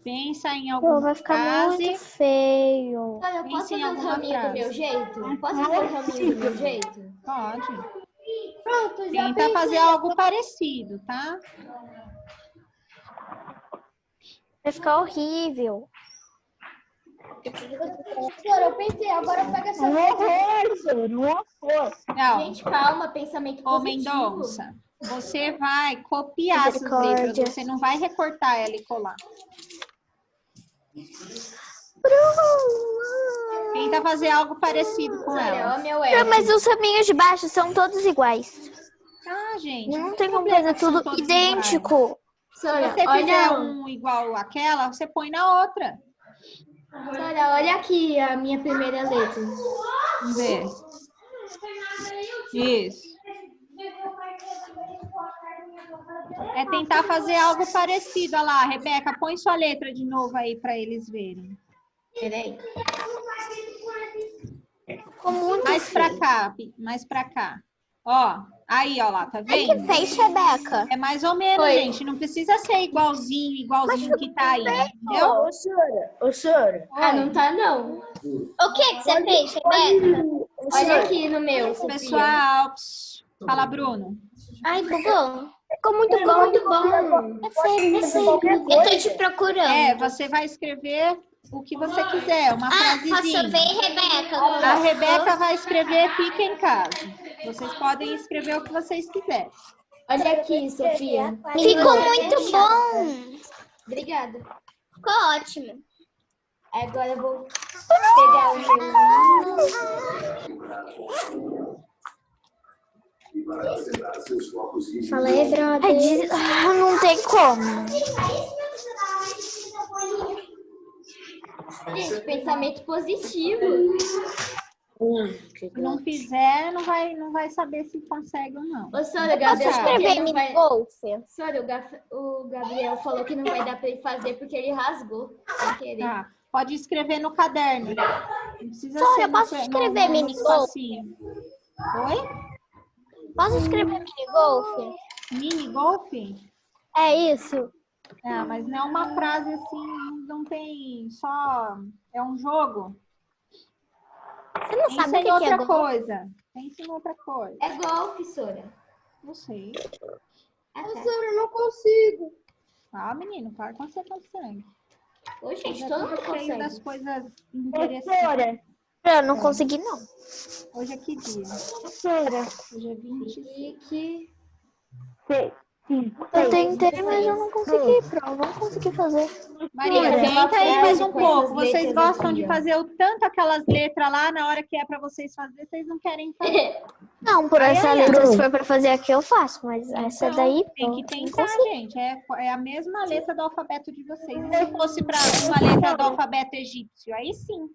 Pensa em alguma Vai ficar frase. muito feio. Olha, eu posso fazer os raminhos do meu jeito? Posso fazer os raminhos do meu jeito? Pode. Pronto, já Tenta fazer algo parecido, tá? Vai ficar horrível. Sora, eu pensei, agora pega essa... Não. Gente, calma, pensamento Ô, positivo. Mendonça, você vai copiar essas letras, você não vai recortar ela e colar. Tenta fazer algo parecido com ela. Não, mas os raminhos de baixo são todos iguais. Ah, gente. Não tem como fazer tudo idêntico. Se você fizer um igual àquela, você põe na outra. Sora, olha aqui a minha primeira letra. Vamos ver. Isso. É tentar fazer algo parecido. Olha lá, Rebeca, põe sua letra de novo aí para eles verem. Peraí. Mais para cá, mais para cá. Ó, aí, ó lá, tá vendo? O que fez, Rebeca? É mais ou menos, gente. Não precisa ser igualzinho que tá aí, entendeu? Ô, Sora. Não tá, não. O que você fez, Rebeca? Olha aqui no meu, Sofia. Pessoal, fala, Bruno. Ai, bugou. Ficou muito bom, muito bom. É sério. Eu tô te procurando. Você vai escrever o que você quiser, uma frasezinha. Posso ver, Rebeca? A Rebeca vai escrever Fica em Casa. Vocês podem escrever o que vocês quiserem. Olha aqui, Sofia. Ficou muito bom. Obrigada. Ficou ótimo. Agora eu vou pegar o meu... Fala aí, brother. Não tem como. Gente, pensamento positivo. Se não fizer, não vai saber se consegue ou não. Ô, Sora, Posso escrever minigolf? Sora, o Gabriel falou que não vai dar para ele fazer porque ele rasgou sem querer. Tá. Pode escrever no caderno. Não precisa Sora, ser eu posso escrever minigolf? Oi? Posso escrever minigolf? Minigolf? É isso. Mas não é uma frase assim, não tem só... É um jogo. Você não sabe o que é outra golfe? coisa. Pensa em outra coisa. É golfe, Sora. Não sei. Sora, eu não consigo. Menino, claro que você consegue. Ô, gente, Já todo tô mundo cheio consegue. das coisas interessantes. Eu não consegui, não. Hoje é que dia? Sora. Hoje é 20. Eu tentei, mas eu não consegui, Vamos conseguir fazer. Maria, tenta aí mais um pouco. Vocês gostam de fazer o tanto aquelas letras lá, na hora que é para vocês fazer, vocês não querem fazer. Não, por essa letra, se for para fazer aqui, eu faço, mas essa daí... Tem que tentar, gente. É a mesma letra do alfabeto de vocês. E se fosse para uma letra do alfabeto egípcio, aí sim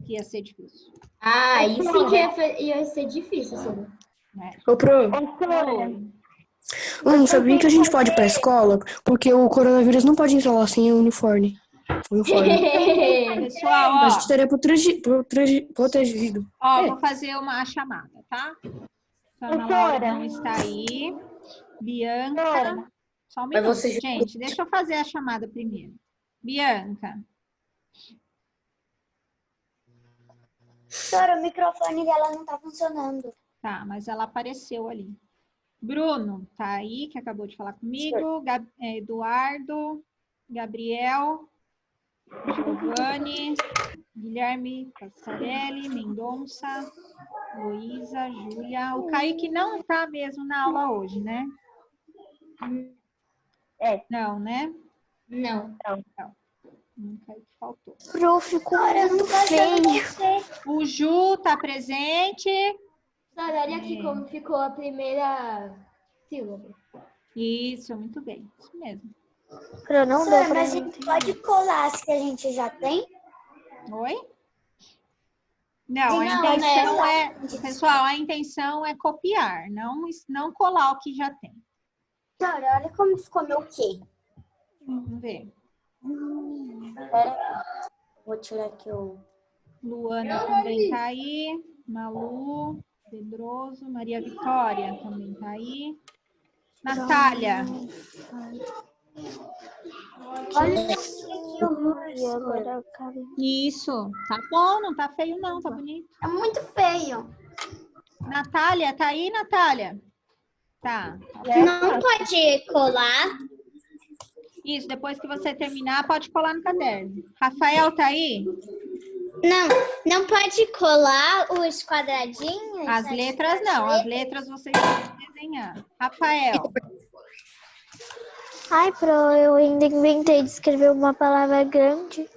que ia ser difícil. Aí sim que ia ser difícil, Sora. Ô, Pro, sabia que a gente pode ir pra escola? Porque o coronavírus não pode entrar lá sem uniforme. Pessoal, A gente estaria protegido. Vou fazer uma chamada, tá? Ana Laura não está aí. Bianca. Só um minuto, gente. Deixa eu fazer a chamada primeiro. Bianca. Sora, o microfone dela não tá funcionando. Tá, mas ela apareceu ali. Bruno, tá aí, que acabou de falar comigo. Eduardo, Gabriel, Giovanni, Guilherme Passarelli, Mendonça, Luísa, Júlia. O Kaique não tá mesmo na aula hoje, né? Não, né? Não. Kaique faltou. Pro, ficou muito feio. O Ju tá presente. Olha aqui como ficou a primeira sílaba. Isso, muito bem. Isso mesmo. Pro, não deu pra Mas a gente pode colar as que a gente já tem? Oi? Não, a Não, intenção né? Pessoal, a intenção é copiar, não colar o que já tem. Senhora, olha como ficou meu quê. Vamos ver. Pera, vou tirar aqui o... Luana também tá aí. Malu, Pedroso, Maria Vitória também tá aí. Natália. Olha aqui o rosto. Isso. Tá bom, não tá feio não, tá bonito. É muito feio. Natália, tá aí, Natália? Tá. Não pode colar? Isso, depois que você terminar, pode colar no caderno. Rafael, tá aí? Não pode colar os quadradinhos? As letras não, as letras vocês têm que desenhar. Rafael. Ai, Pro, eu ainda inventei de escrever uma palavra grande.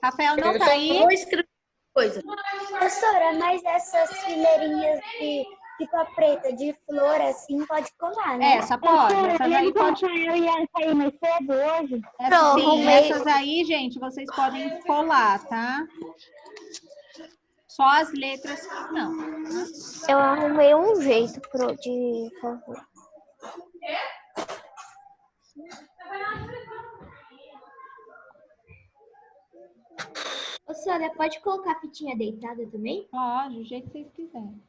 Rafael não tá aí? Vou escrever coisa. Professora, mas essas fileirinhas de fita preta de flor assim pode colar, né? Essa pode. Essas aí pode. Eu ia sair mais cedo hoje. Sim, essas aí, gente, vocês podem colar, tá? Só as letras não. Eu arrumei um jeito, Pro, de fazer. Ô, senhora, pode colocar a fitinha deitada também? Pode, do jeito que vocês quiserem.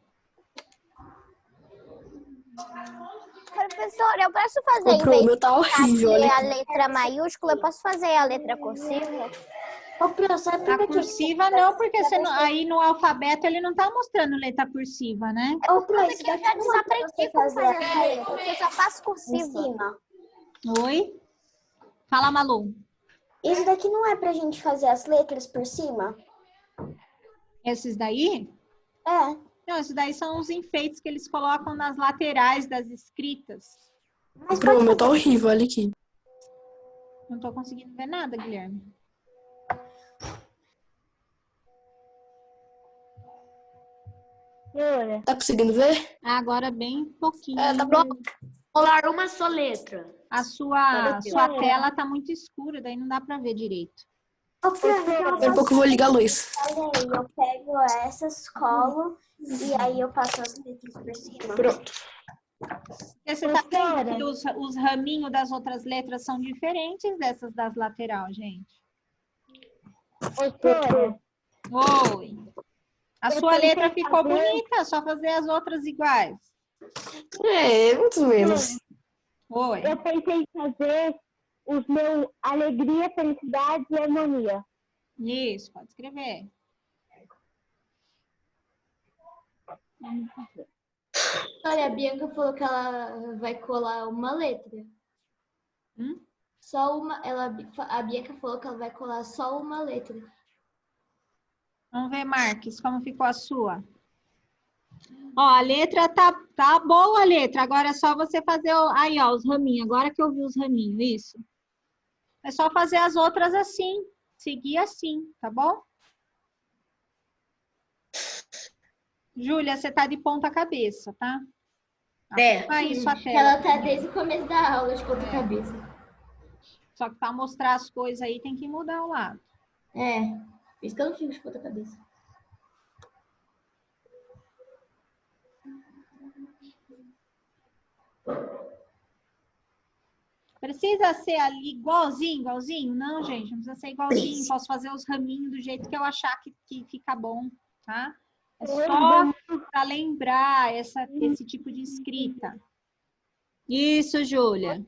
Professora, eu posso fazer, em Pro, vez meu tá horrível, olha a aqui. letra maiúscula, eu posso fazer a letra cursiva? Ô, Pro, sabe por A que cursiva não, porque você não, aí no alfabeto ele não tá mostrando letra cursiva, né? Ô, Pro, Porque isso eu daqui já não é pra desaprendi você como fazer fazer a essa letra, porque eu só faço em cursiva. cima. Oi? Fala, Malu. Isso daqui não é pra gente fazer as letras por cima? Esses daí? É. Não, esses daí são os enfeites que eles colocam nas laterais das escritas. Pro, meu tá horrível, olha aqui. Não tô conseguindo ver nada, Guilherme. Tá conseguindo ver? Agora bem pouquinho. Tá bom. Colar uma só letra. A sua tela tá muito escura, daí não dá pra ver direito. Ô, Pro, então Daqui a pouco eu vou ligar a luz. olha aí, eu pego essas, colo e aí eu passo as letras por cima. Pronto. Porque você tá vendo que os raminhos das outras letras são diferentes dessas das lateral, gente. Oi. A sua letra ficou bonita, só fazer as outras iguais. Muito menos. Oi. Eu pensei em fazer os meus alegria, felicidade e harmonia. Isso, pode escrever. Olha, a Bianca falou que ela vai colar uma letra. Só uma. A Bianca falou que ela vai colar só uma letra. Vamos ver, Marques, como ficou a sua. Ó, a letra tá boa a letra. Agora é só você fazer aí, ó, os raminhos. Agora que eu vi os raminhos, isso. É só fazer as outras assim, seguir assim, tá bom? Júlia, você tá de ponta cabeça, tá? Isso a tela. Ela tá desde o começo da aula de ponta cabeça. Só que para mostrar as coisas aí tem que mudar o lado. É, por isso que eu não fico de ponta cabeça. Precisa ser ali igualzinho? Não, gente, não precisa ser igualzinho. Posso fazer os raminhos do jeito que eu achar que fica bom, tá? É só para lembrar esse tipo de escrita. Isso, Júlia.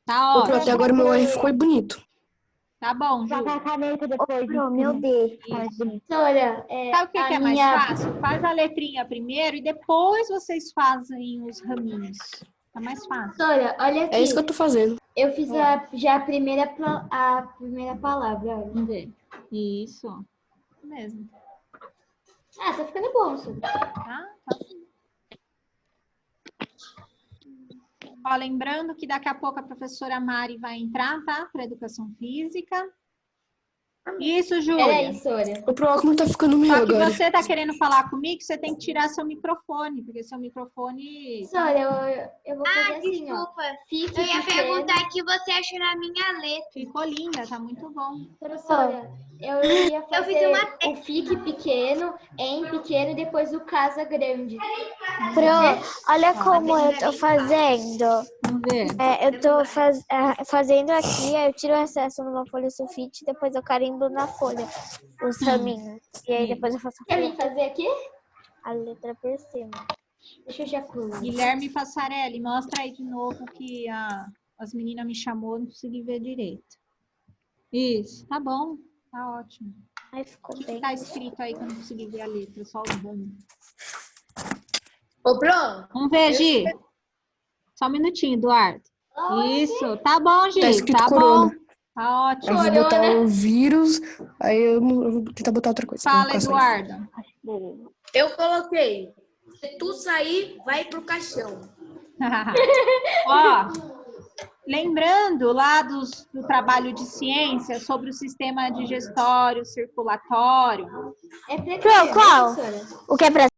Tá ótimo. Pronto, agora meu R ficou bonito. Tá bom, Júlia. Meu Deus. Olha, sabe o que é mais fácil? Faz a letrinha primeiro e depois vocês fazem os raminhos. Tá mais fácil. Olha aqui. É isso que eu tô fazendo. Eu fiz já a primeira palavra. Olha. Vamos ver. Isso. Mesmo. Ah, tá ficando bom, Sônia. Tá? Ó, lembrando que daqui a pouco a professora Mari vai entrar, tá? Para educação física. Isso, Júlia. Peraí, Sônia. O próximo tá ficando meu Só que agora. você tá querendo falar comigo, você tem que tirar seu microfone, porque seu microfone... Sônia, eu vou fazer assim, ó. Desculpa. Fique Eu ia pequeno. perguntar o que você achou na minha letra. Ficou linda, tá muito bom. Professora, eu ia Eu fiz fazer uma o fique pequeno, em pequeno e depois o casa grande. Olha como eu tô fazendo. Vamos ver. Eu tô fazendo aqui, aí eu tiro o excesso numa folha sulfite, depois eu carimbo na folha os raminhos. E aí depois eu faço Quer me fazer aqui? a letra por cima. Deixa eu já colar. Guilherme Passarelli, mostra aí de novo que as meninas me chamou, não consegui ver direito. Isso, tá bom, tá ótimo. Aí ficou O que bem. tá escrito aí que eu não consegui ver a letra, só os nomes. Ô, Bruno. Vamos ver, Gi. Só um minutinho, Eduardo. Isso, tá bom, Gi, Tá escrito tá corona. bom. Tá ótimo. Eu vou botar o vírus, aí eu vou tentar botar outra coisa. Fala, pra não ficar só isso. Eduardo. Eu coloquei. Se tu sair, vai pro caixão. Ó, lembrando lá do trabalho de ciência sobre o sistema digestório, circulatório. É pra Qual? O que é pra